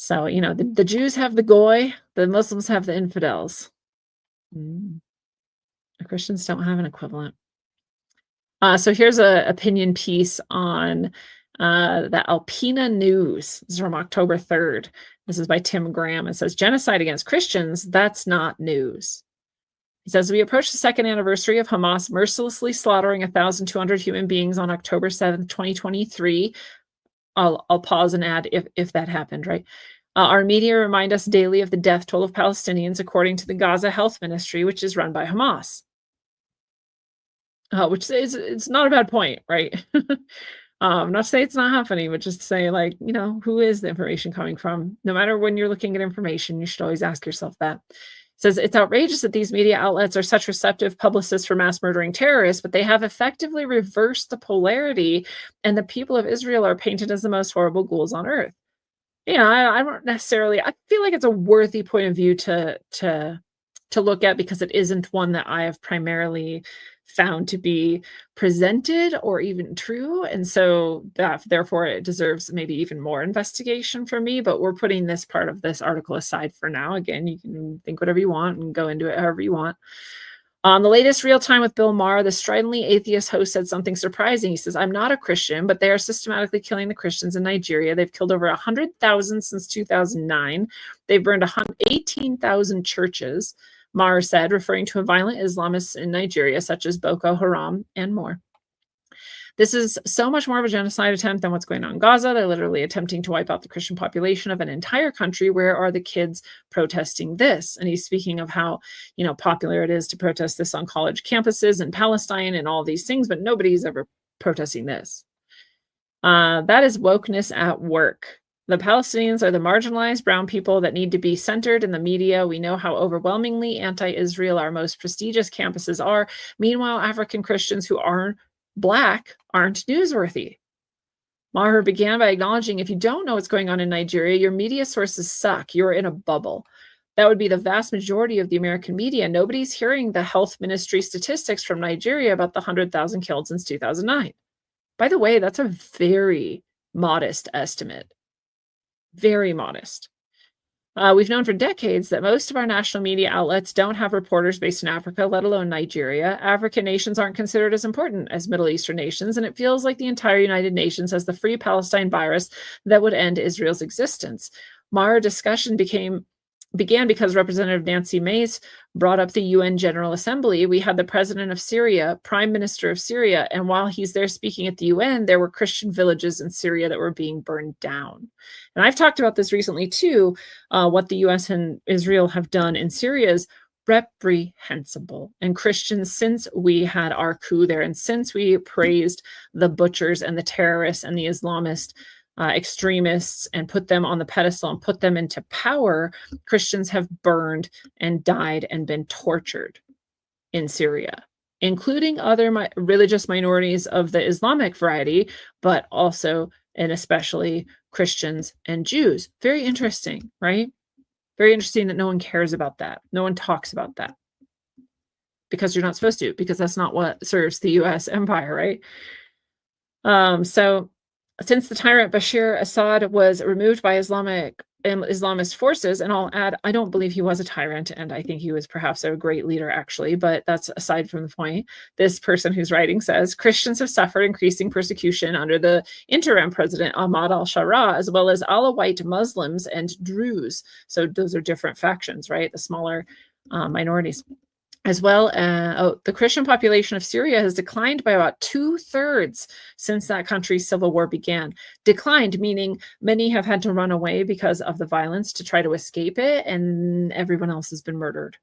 So, the Jews have the goy, the Muslims have the infidels. Mm. The Christians don't have an equivalent. So here's a opinion piece on the Alpina News. This is from October 3rd. This is by Tim Graham. It says, genocide against Christians, that's not news. He says, we approach the second anniversary of Hamas mercilessly slaughtering 1,200 human beings on October 7th, 2023. I'll pause and add if that happened, right? Our media remind us daily of the death toll of Palestinians, according to the Gaza Health Ministry, which is run by Hamas. Which is, it's not a bad point, right? Not to say it's not happening, but just to say, like, who is the information coming from? No matter when you're looking at information, you should always ask yourself that. It says, it's outrageous that these media outlets are such receptive publicists for mass murdering terrorists, but they have effectively reversed the polarity, and the people of Israel are painted as the most horrible ghouls on earth. I don't necessarily, I feel like it's a worthy point of view to look at, because it isn't one that I have primarily found to be presented or even true. And so therefore it deserves maybe even more investigation from me, but we're putting this part of this article aside for now. Again, you can think whatever you want and go into it however you want. On the latest Real Time with Bill Maher, the stridently atheist host said something surprising. He says, I'm not a Christian, but they are systematically killing the Christians in Nigeria. They've killed over 100,000 since 2009. They've burned 18,000 churches, Maher said, referring to violent Islamists in Nigeria, such as Boko Haram and more. This is so much more of a genocide attempt than what's going on in Gaza. They're literally attempting to wipe out the Christian population of an entire country. Where are the kids protesting this? And he's speaking of how, popular it is to protest this on college campuses in Palestine and all these things, but nobody's ever protesting this. That is wokeness at work. The Palestinians are the marginalized brown people that need to be centered in the media. We know how overwhelmingly anti-Israel our most prestigious campuses are. Meanwhile, African Christians who aren't Black aren't newsworthy. Maher began by acknowledging, if you don't know what's going on in Nigeria, your media sources suck. You're in a bubble. That would be the vast majority of the American media. Nobody's hearing the health ministry statistics from Nigeria about the 100,000 killed since 2009. By the way, that's a very modest estimate. Very modest. We've known for decades that most of our national media outlets don't have reporters based in Africa, let alone Nigeria. African nations aren't considered as important as Middle Eastern nations, and it feels like the entire United Nations has the Free Palestine virus that would end Israel's existence. Maher discussion began because Representative Nancy Mace brought up the UN General Assembly. We had the president of Syria, prime minister of Syria, and while he's there speaking at the UN, there were Christian villages in Syria that were being burned down. And I've talked about this recently too. What the US and Israel have done in Syria is reprehensible. And Christians, since we had our coup there, and since we praised the butchers and the terrorists and the Islamist extremists and put them on the pedestal and put them into power, Christians have burned and died and been tortured in Syria, including other religious minorities of the Islamic variety, but also and especially Christians and Jews. Very interesting, right? Very interesting that no one cares about that. No one talks about that. Because you're not supposed to, because that's not what serves the US empire, right? So since the tyrant Bashir Assad was removed by Islamist forces, and I'll add, I don't believe he was a tyrant, and I think he was perhaps a great leader, actually, but that's aside from the point. This person who's writing says, Christians have suffered increasing persecution under the interim president Ahmad al-Sharaa, as well as Alawite Muslims and Druze. So those are different factions, right? The smaller minorities. As well, the Christian population of Syria has declined by about 2/3 since that country's civil war began. Declined, meaning many have had to run away because of the violence to try to escape it, and everyone else has been murdered.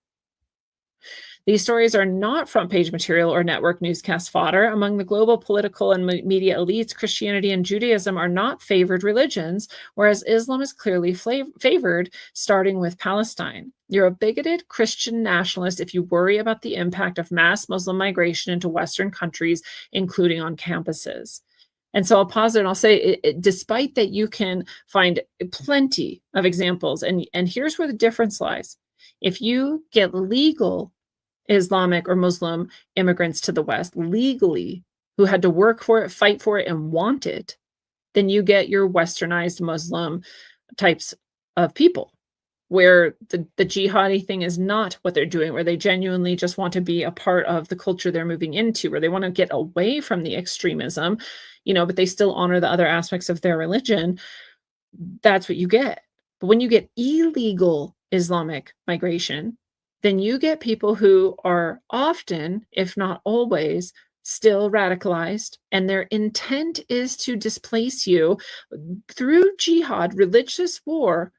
These stories are not front-page material or network newscast fodder. Among the global political and media elites, Christianity and Judaism are not favored religions, whereas Islam is clearly favored, starting with Palestine. You're a bigoted Christian nationalist if you worry about the impact of mass Muslim migration into Western countries, including on campuses. And so I'll pause there and I'll say, despite that, you can find plenty of examples. And here's where the difference lies. If you get legal Islamic or Muslim immigrants to the West legally, who had to work for it, fight for it, and want it, then you get your westernized Muslim types of people, where the jihadi thing is not what they're doing, where they genuinely just want to be a part of the culture they're moving into, where they want to get away from the extremism, but they still honor the other aspects of their religion. That's what you get. But when you get illegal Islamic migration, then you get people who are often, if not always, still radicalized, and their intent is to displace you through jihad, religious war,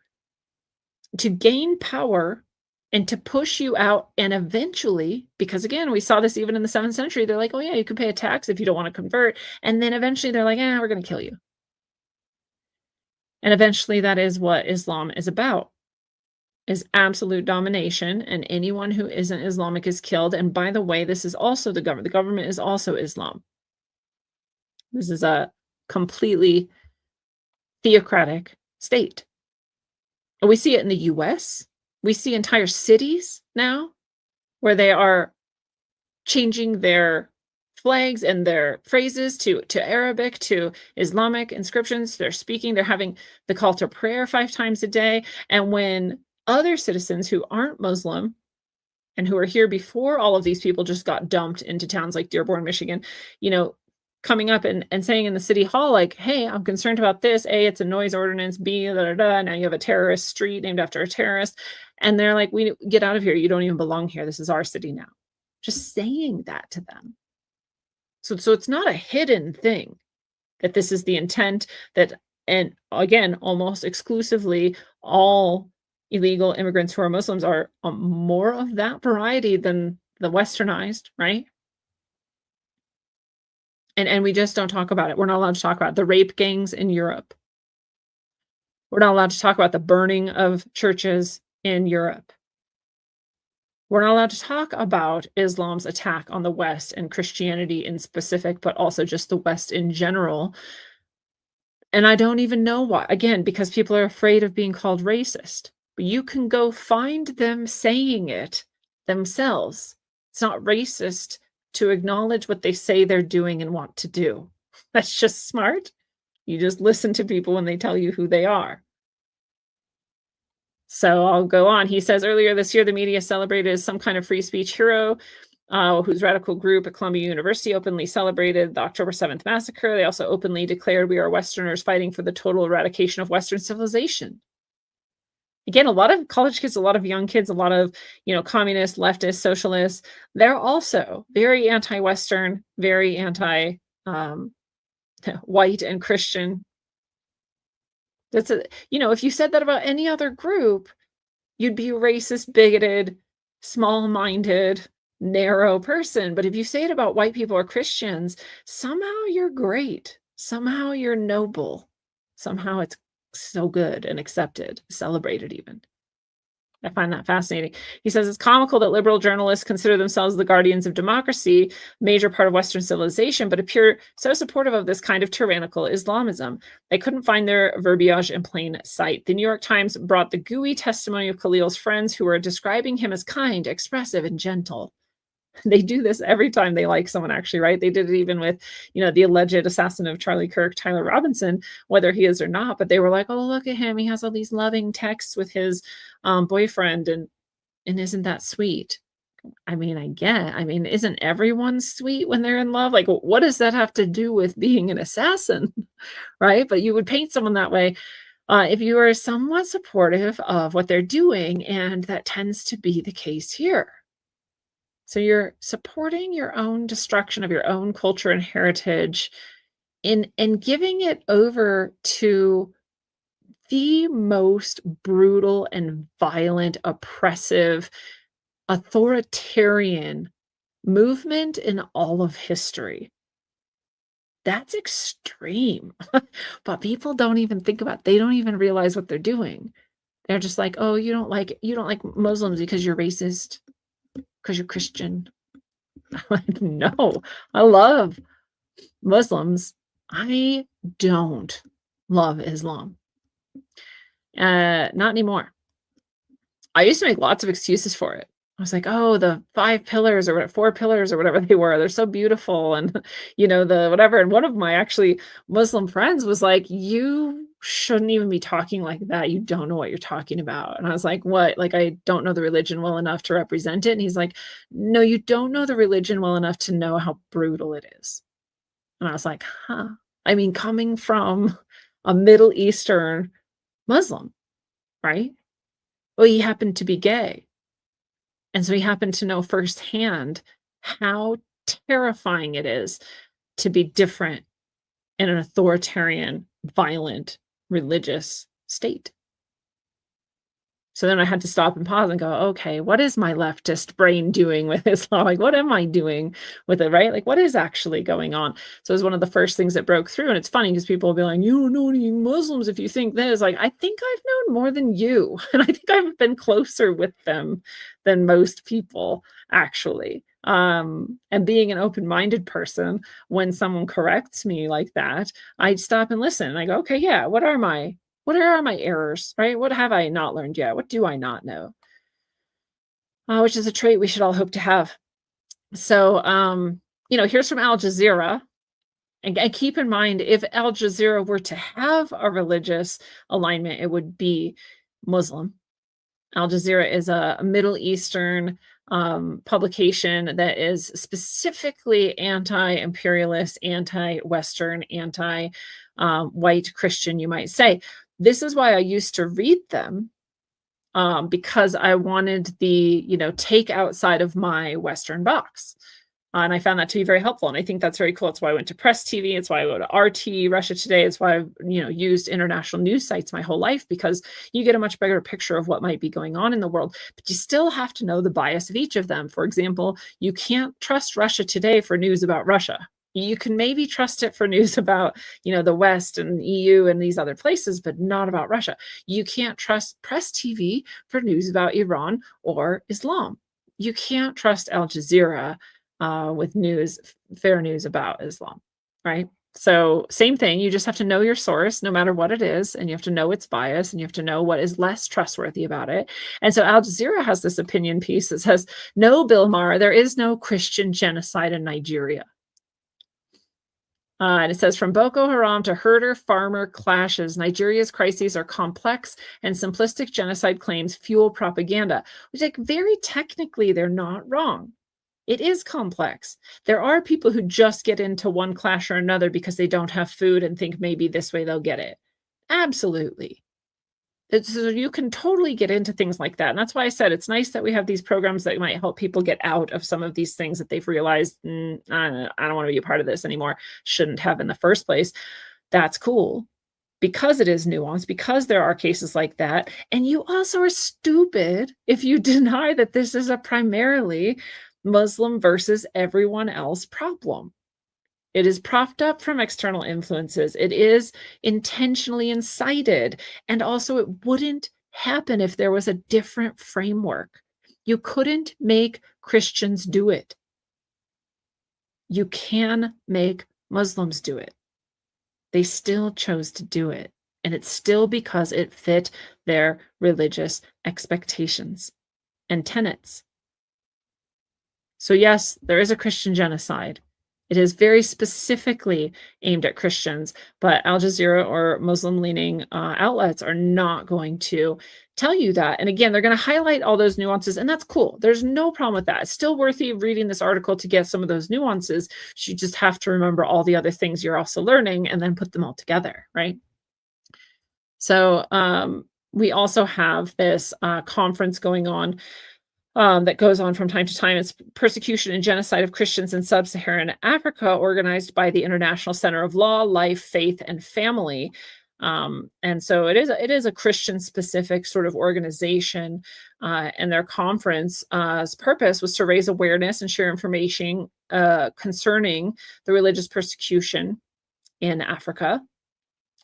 to gain power and to push you out. And eventually, because again, we saw this even in the 7th century, they're like, oh yeah, you can pay a tax if you don't want to convert. And then eventually they're like, we're going to kill you. And eventually that is what Islam is about, is absolute domination. And anyone who isn't Islamic is killed. And by the way, this is also the government. The government is also Islam. This is a completely theocratic state. And we see it in the US. We see entire cities now where they are changing their flags and their phrases to Arabic, to Islamic inscriptions. They're speaking, they're having the call to prayer 5 times a day. And when other citizens who aren't Muslim and who are here before all of these people just got dumped into towns like Dearborn, Michigan, coming up and saying in the city hall, like, hey, I'm concerned about this. A, it's a noise ordinance. B, now you have a terrorist street named after a terrorist. And they're like, we get out of here. You don't even belong here. This is our city now. Just saying that to them. So it's not a hidden thing that this is the intent, that, and again, almost exclusively all illegal immigrants who are Muslims are more of that variety than the westernized, right? And we just don't talk about it. We're not allowed to talk about the rape gangs in Europe. We're not allowed to talk about the burning of churches in Europe. We're not allowed to talk about Islam's attack on the West and Christianity in specific, but also just the West in general. And I don't even know why. Again, because people are afraid of being called racist. But you can go find them saying it themselves. It's not racist to acknowledge what they say they're doing and want to do. That's just smart. You just listen to people when they tell you who they are. So I'll go on. He says, earlier this year, the media celebrated as some kind of free speech hero, whose radical group at Columbia University openly celebrated the October 7th massacre. They also openly declared, we are Westerners fighting for the total eradication of Western civilization. Again, a lot of college kids, a lot of young kids, a lot of, communists, leftists, socialists, they're also very anti-Western, very anti white and Christian. That's if you said that about any other group, you'd be a racist, bigoted, small-minded, narrow person. But if you say it about white people or Christians, somehow you're great. Somehow you're noble. Somehow it's so good and accepted, celebrated even. I find that fascinating. He says it's comical that liberal journalists consider themselves the guardians of democracy, major part of Western civilization, but appear so supportive of this kind of tyrannical Islamism. They couldn't find their verbiage in plain sight. The New York Times brought the gooey testimony of Khalil's friends who were describing him as kind, expressive, and gentle. They do this every time they like someone, actually, right? They did it even with, the alleged assassin of Charlie Kirk, Tyler Robinson, whether he is or not. But they were like, oh, look at him. He has all these loving texts with his boyfriend. And isn't that sweet? I mean, isn't everyone sweet when they're in love? Like, what does that have to do with being an assassin, right? But you would paint someone that way if you are somewhat supportive of what they're doing. And that tends to be the case here. So you're supporting your own destruction of your own culture and heritage and giving it over to the most brutal and violent, oppressive, authoritarian movement in all of history. That's extreme. But people don't even think about it. They don't even realize what they're doing. They're just like, oh, you don't like Muslims because you're racist. Because you're Christian. Like, no, I love Muslims. I don't love Islam. Not anymore. I used to make lots of excuses for it. I was like, "Oh, the 5 pillars or what 4 pillars or whatever they were, they're so beautiful," and, the whatever, and one of my actually Muslim friends was like, "You shouldn't even be talking like that, you don't know what you're talking about," and I was like, "What? Like, I don't know the religion well enough to represent it?" And he's like, "No, you don't know the religion well enough to know how brutal it is." And I was like, "Huh." I mean, coming from a Middle Eastern Muslim, right? Well, he happened to be gay. And so he happened to know firsthand how terrifying it is to be different in an authoritarian, violent, religious state. So then I had to stop and pause and go, okay, what is my leftist brain doing with Islam? Like, what am I doing with it, right? Like, what is actually going on? So it was one of the first things that broke through. And it's funny because people will be like, you don't know any Muslims if you think this. Like, I think I've known more than you. And I think I've been closer with them than most people, actually. And being an open-minded person, when someone corrects me like that, I'd stop and listen. And I go, okay, yeah, what are my errors, right? What have I not learned yet? What do I not know? Which is a trait we should all hope to have. So, here's from Al Jazeera. And keep in mind, if Al Jazeera were to have a religious alignment, it would be Muslim. Al Jazeera is a Middle Eastern publication that is specifically anti-imperialist, anti-Western, anti-white Christian, you might say. This is why I used to read them, because I wanted the, take outside of my Western box. And I found that to be very helpful. And I think that's very cool. It's why I went to Press TV. It's why I go to RT, Russia Today. It's why I've, used international news sites my whole life, because you get a much bigger picture of what might be going on in the world. But you still have to know the bias of each of them. For example, you can't trust Russia Today for news about Russia. You can maybe trust it for news about, the West and EU and these other places, but not about Russia. You can't trust Press TV for news about Iran or Islam. You can't trust Al Jazeera with fair news about Islam, right? So same thing, you just have to know your source, no matter what it is, and you have to know its bias, and you have to know what is less trustworthy about it. And so Al Jazeera has this opinion piece that says, no, Bill Maher, there is no Christian genocide in Nigeria. And it says, from Boko Haram to herder-farmer clashes, Nigeria's crises are complex, and simplistic genocide claims fuel propaganda, which, like, very technically, they're not wrong. It is complex. There are people who just get into one clash or another because they don't have food and think maybe this way they'll get it. Absolutely. So you can totally get into things like that. And that's why I said it's nice that we have these programs that might help people get out of some of these things that they've realized, I don't want to be a part of this anymore, shouldn't have in the first place. That's cool, because it is nuanced, because there are cases like that. And you also are stupid if you deny that this is a primarily Muslim versus everyone else problem. It is propped up from external influences. It is intentionally incited. And also, it wouldn't happen if there was a different framework. You couldn't make Christians do it. You can make Muslims do it. They still chose to do it. And it's still because it fit their religious expectations and tenets. So yes, there is a Christian genocide. It is very specifically aimed at Christians, but Al Jazeera or Muslim-leaning outlets are not going to tell you that. And again, they're going to highlight all those nuances, and that's cool. There's no problem with that. It's still worth you reading this article to get some of those nuances. You just have to remember all the other things you're also learning and then put them all together, right? So we also have this conference going on that goes on from time to time. It's Persecution and Genocide of Christians in Sub-Saharan Africa, organized by the International Center of Law, Life, Faith, and Family. And so it is a Christian-specific sort of organization, and their conference's purpose was to raise awareness and share information concerning the religious persecution in Africa,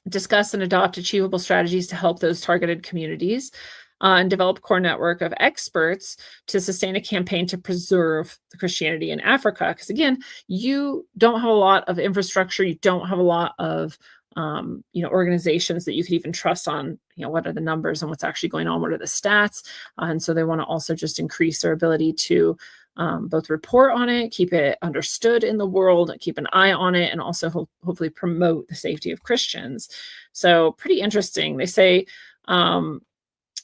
discuss and adopt achievable strategies to help those targeted communities, and develop core network of experts to sustain a campaign to preserve the Christianity in Africa. Because again, you don't have a lot of infrastructure, you don't have a lot of organizations that you could even trust on, what are the numbers and what's actually going on, what are the stats. And so they want to also just increase their ability to both report on it, keep it understood in the world, keep an eye on it, and also hopefully promote the safety of Christians. So pretty interesting. They say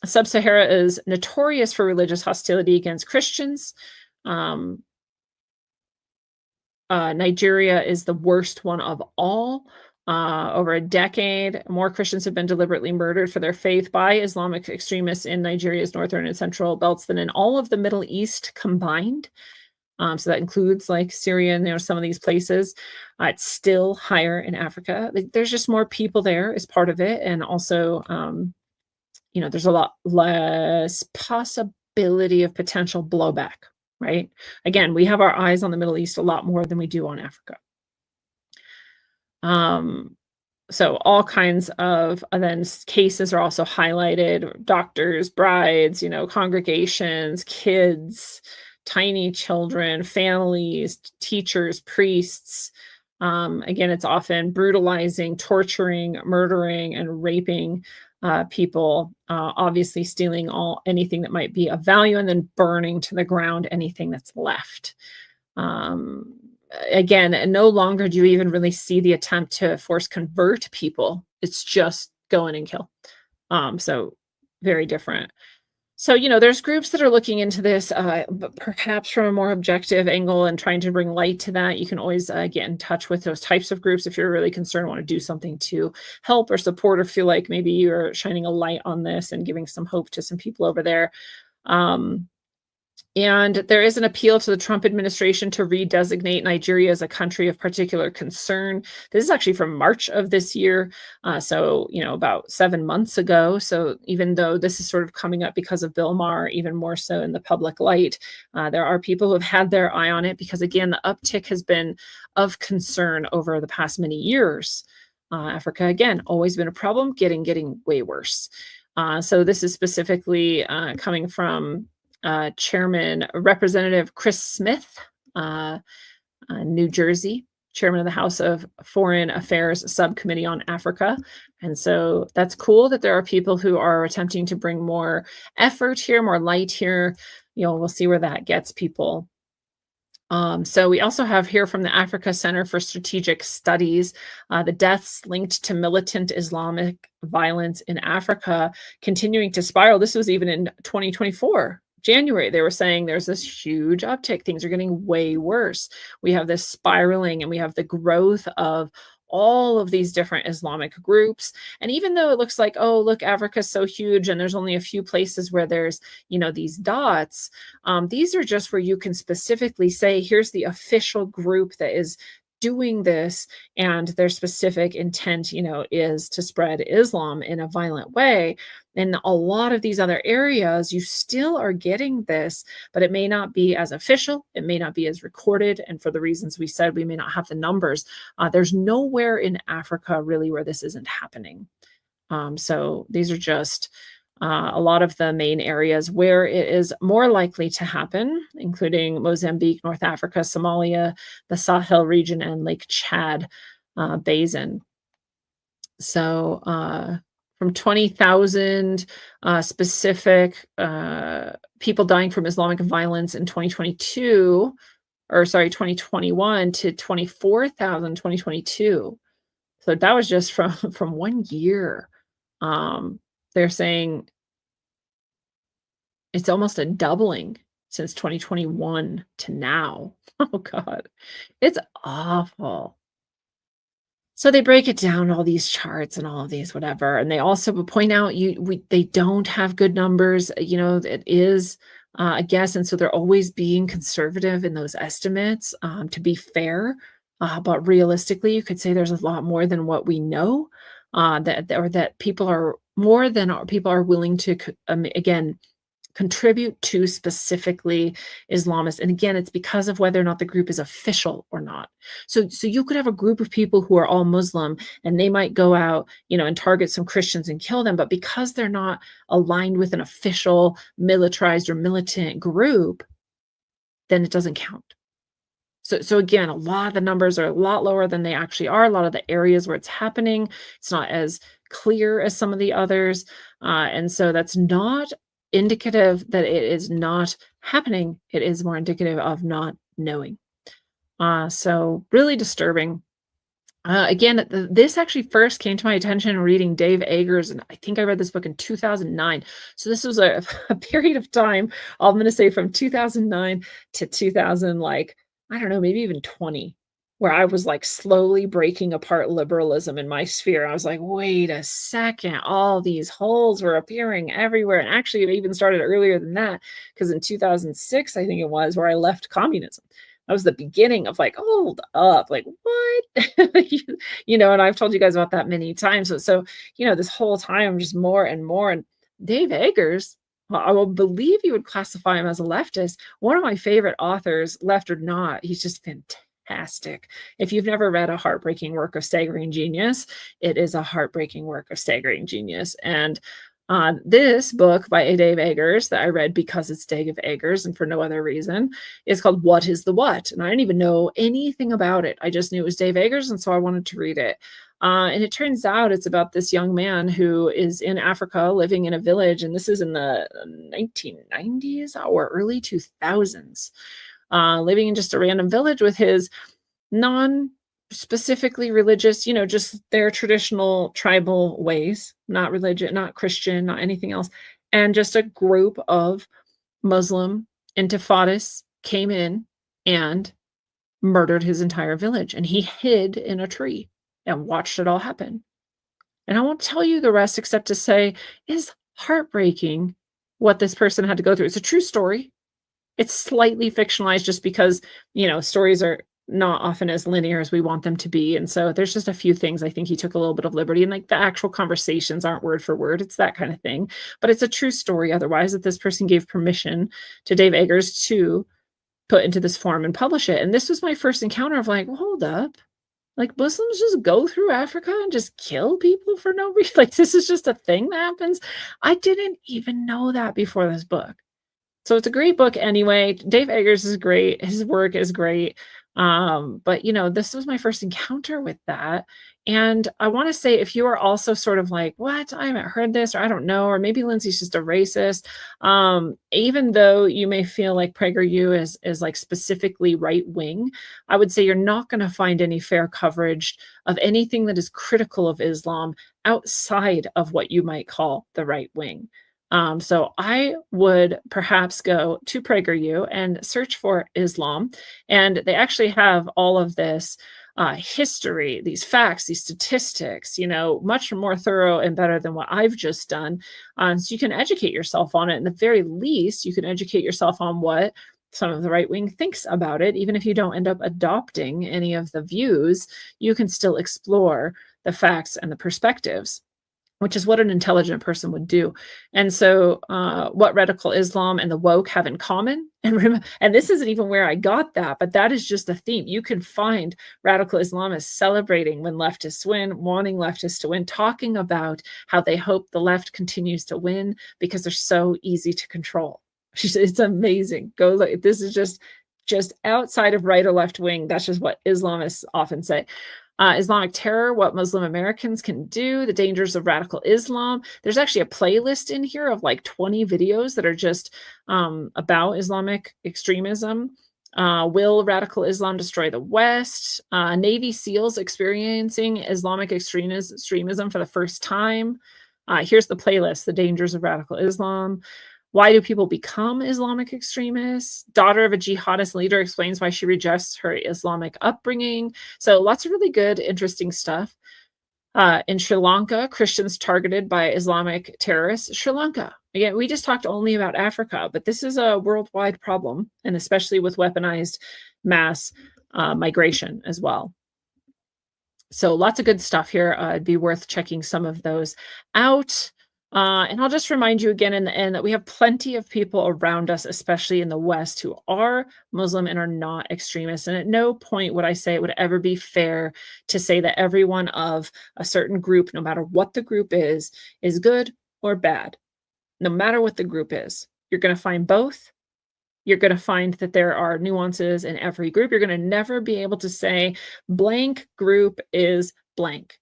Sub-Sahara is notorious for religious hostility against Christians. Nigeria is the worst one of all. Over a decade, more Christians have been deliberately murdered for their faith by Islamic extremists in Nigeria's northern and central belts than in all of the Middle East combined. So that includes like Syria and some of these places. It's still higher in Africa. There's just more people there as part of it. And also, there's a lot less possibility of potential blowback, right? Again, we have our eyes on the Middle East a lot more than we do on Africa. So all kinds of then cases are also highlighted: doctors, brides, congregations, kids, tiny children, families, teachers, priests. Again, it's often brutalizing, torturing, murdering, and raping people, obviously stealing anything that might be of value and then burning to the ground anything that's left. Again, no longer do you even really see the attempt to force convert people. It's just go in and kill. So very different. So, there's groups that are looking into this, but perhaps from a more objective angle and trying to bring light to that. You can always get in touch with those types of groups if you're really concerned, want to do something to help or support, or feel like maybe you're shining a light on this and giving some hope to some people over there. And there is an appeal to the Trump administration to redesignate Nigeria as a country of particular concern. This is actually from March of this year. So, about 7 months ago. So even though this is sort of coming up because of Bill Maher, even more so in the public light, there are people who have had their eye on it because, again, the uptick has been of concern over the past many years. Africa, again, always been a problem, getting way worse. So this is specifically coming from Chairman Representative Chris Smith, New Jersey, chairman of the House of Foreign Affairs Subcommittee on Africa. And so that's cool that there are people who are attempting to bring more effort here, more light here. We'll see where that gets people. So we also have here from the Africa Center for Strategic Studies, the deaths linked to militant Islamic violence in Africa continuing to spiral. This was even in 2024. January, they were saying there's this huge uptick. Things are getting way worse. We have this spiraling, and we have the growth of all of these different Islamic groups. And even though it looks like, oh, look, Africa's so huge and there's only a few places where there's, these dots, these are just where you can specifically say, here's the official group that is doing this, and their specific intent, is to spread Islam in a violent way. In a lot of these other areas, you still are getting this, but it may not be as official. It may not be as recorded. And for the reasons we said, we may not have the numbers. There's nowhere in Africa really where this isn't happening. So these are just a lot of the main areas where it is more likely to happen, including Mozambique, North Africa, Somalia, the Sahel region, and Lake Chad basin. So from 20,000 specific people dying from Islamic violence in 2021 to 24,000 in 2022. So that was just from 1 year. They're saying it's almost a doubling since 2021 to now. Oh God, it's awful. So they break it down, all these charts and all of these whatever, and they also point out they don't have good numbers. It is a guess, and so they're always being conservative in those estimates to be fair. But realistically, you could say there's a lot more than what we know. That people are more than people are willing to again contribute to specifically Islamists. And again, it's because of whether or not the group is official or not. So you could have a group of people who are all Muslim, and they might go out, and target some Christians and kill them. But because they're not aligned with an official militarized or militant group, then it doesn't count. So again, a lot of the numbers are a lot lower than they actually are. A lot of the areas where it's happening, it's not as clear as some of the others. And so that's not indicative that it is not happening. It is more indicative of not knowing. So really disturbing. Again, this actually first came to my attention reading Dave Eggers, and I think I read this book in 2009. So this was a, a period of time, I'm going to say from 2009 to 2000, like, I don't know, maybe even 20, where I was like slowly breaking apart liberalism in my sphere. I was like, wait a second, all these holes were appearing everywhere. And actually, it even started earlier than that, because in 2006, I think it was, where I left communism. That was the beginning of like, hold up, like what? And I've told you guys about that many times. So, this whole time, just more and more. And Dave Eggers, well, I will believe you would classify him as a leftist. One of my favorite authors, left or not, he's just fantastic. If you've never read A Heartbreaking Work of Staggering Genius, it is a heartbreaking work of staggering genius. And this book by Dave Eggers that I read because it's Dave Eggers and for no other reason is called What is the What? And I didn't even know anything about it. I just knew it was Dave Eggers, and so I wanted to read it. And it turns out it's about this young man who is in Africa living in a village, and this is in the 1990s or early 2000s, living in just a random village with his non-specifically religious, just their traditional tribal ways, not religion, not Christian, not anything else. And just a group of Muslim intifadis came in and murdered his entire village. And he hid in a tree and watched it all happen. And I won't tell you the rest except to say it's heartbreaking what this person had to go through. It's a true story. It's slightly fictionalized just because, stories are not often as linear as we want them to be. And so there's just a few things I think he took a little bit of liberty, and like the actual conversations aren't word for word. It's that kind of thing. But it's a true story otherwise, that this person gave permission to Dave Eggers to put into this form and publish it. And this was my first encounter of like, well, hold up. Like, Muslims just go through Africa and just kill people for no reason. Like, this is just a thing that happens. I didn't even know that before this book. So it's a great book anyway. Dave Eggers is great. His work is great. But this was my first encounter with that. And I want to say, if you are also sort of like, what? I haven't heard this, or I don't know, or maybe Lindsay's just a racist. Even though you may feel like PragerU is like specifically right wing, I would say you're not going to find any fair coverage of anything that is critical of Islam outside of what you might call the right wing. So I would perhaps go to PragerU and search for Islam. And they actually have all of this history, these facts, these statistics, much more thorough and better than what I've just done. So you can educate yourself on it. And at the very least, you can educate yourself on what some of the right wing thinks about it. Even if you don't end up adopting any of the views, you can still explore the facts and the perspectives, which is what an intelligent person would do. And so what radical Islam and the woke have in common, and this isn't even where I got that, but that is just a theme. You can find radical Islamists celebrating when leftists win, wanting leftists to win, talking about how they hope the left continues to win because they're so easy to control. It's amazing. Go look. This is just outside of right or left wing. That's just what Islamists often say. Islamic terror, what Muslim Americans can do, the dangers of radical Islam. There's actually a playlist in here of like 20 videos that are just about Islamic extremism. Will radical Islam destroy the West? Navy SEALs experiencing Islamic extremism for the first time. Here's the playlist, the dangers of radical Islam. Why do people become Islamic extremists? Daughter of a jihadist leader explains why she rejects her Islamic upbringing. So lots of really good, interesting stuff. In Sri Lanka, Christians targeted by Islamic terrorists. Sri Lanka. Again, we just talked only about Africa, but this is a worldwide problem, and especially with weaponized mass migration as well. So lots of good stuff here. It'd be worth checking some of those out. And I'll just remind you again in the end that we have plenty of people around us, especially in the West, who are Muslim and are not extremists. And at no point would I say it would ever be fair to say that everyone of a certain group, no matter what the group is good or bad. No matter what the group is, you're going to find both. You're going to find that there are nuances in every group. You're going to never be able to say blank group is blank.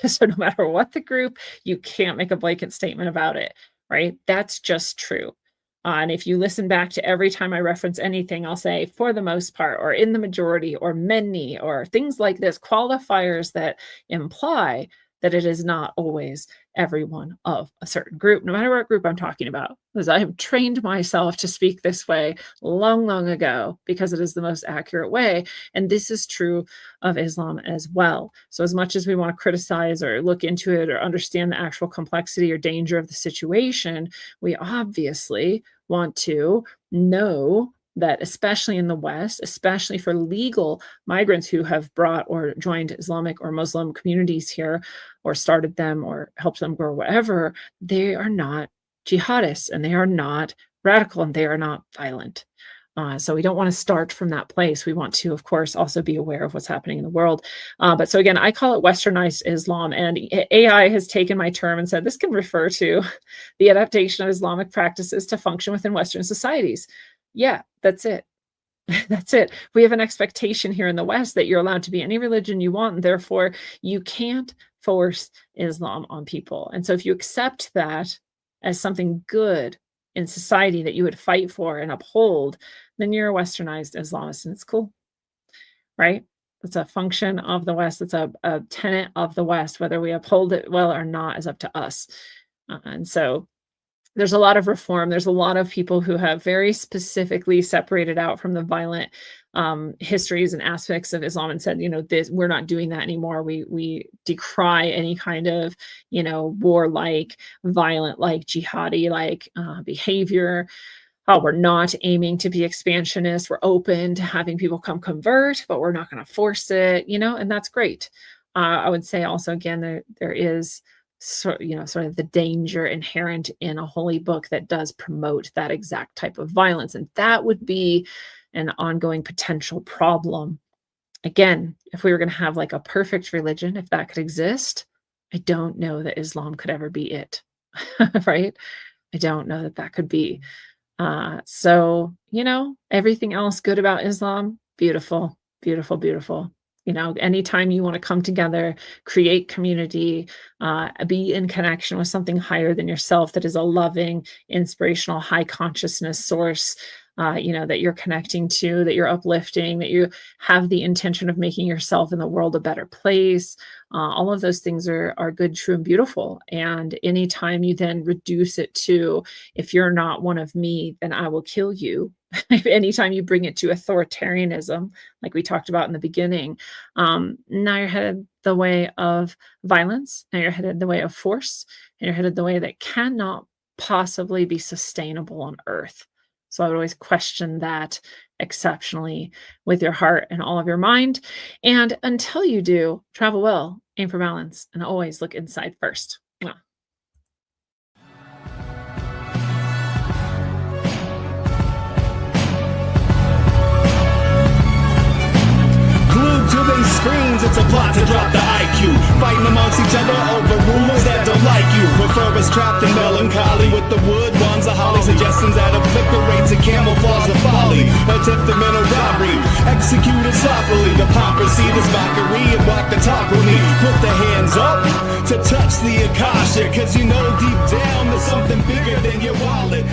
So no matter what the group, you can't make a blanket statement about it, right? That's just true. And if you listen back to every time I reference anything, I'll say for the most part, or in the majority, or many, or things like this, qualifiers that imply that it is not always everyone of a certain group, no matter what group I'm talking about, because I have trained myself to speak this way long, long ago because it is the most accurate way. And this is true of Islam as well. So as much as we want to criticize or look into it or understand the actual complexity or danger of the situation, we obviously want to know that, especially in the West, especially for legal migrants who have brought or joined Islamic or Muslim communities here, or started them or helped them grow, whatever, they are not jihadists, and they are not radical, and they are not violent. So we don't want to start from that place. We want to, of course, also be aware of what's happening in the world. But so again, I call it Westernized Islam, and AI has taken my term and said this can refer to the adaptation of Islamic practices to function within Western societies. Yeah, that's it. That's it. We have an expectation here in the West that you're allowed to be any religion you want, and therefore you can't force Islam on people. And so if you accept that as something good in society that you would fight for and uphold, then you're a Westernized Islamist, and it's cool, right? It's a function of the West. It's a tenet of the West. Whether we uphold it well or not is up to us. And so there's a lot of reform. There's a lot of people who have very specifically separated out from the violent histories and aspects of Islam and said, we're not doing that anymore. We decry any kind of, warlike, violent-like, jihadi-like behavior. We're not aiming to be expansionist. We're open to having people come convert, but we're not going to force it, and that's great. I would say also, again, there is sort of the danger inherent in a holy book that does promote that exact type of violence. And that would be an ongoing potential problem. Again, if we were going to have like a perfect religion, if that could exist, I don't know that Islam could ever be it, right? I don't know that could be. So, everything else good about Islam, beautiful, beautiful, beautiful. Anytime you want to come together, create community, be in connection with something higher than yourself that is a loving, inspirational, high consciousness source, that you're connecting to, that you're uplifting, that you have the intention of making yourself and the world a better place. All of those things are good, true, and beautiful. And anytime you then reduce it to, if you're not one of me, then I will kill you. Anytime you bring it to authoritarianism, like we talked about in the beginning, now you're headed the way of violence, now you're headed the way of force, and you're headed the way that cannot possibly be sustainable on earth. So I would always question that exceptionally with your heart and all of your mind. And until you do, travel well, aim for balance, and always look inside first. Mwah. Glued to these screens, it's a plot to drop the IQ. Fighting amongst each other over rumors that don't like you. Prefer us trapped in melancholy with the wood ones of holly. Suggestions that obliterate to camouflage the folly. Attempted mental robbery, executed sloppily. Hypocrisy, this mockery, and walk the talk with me. Put the hands up to touch the Akasha, cause deep down there's something bigger than your wallet.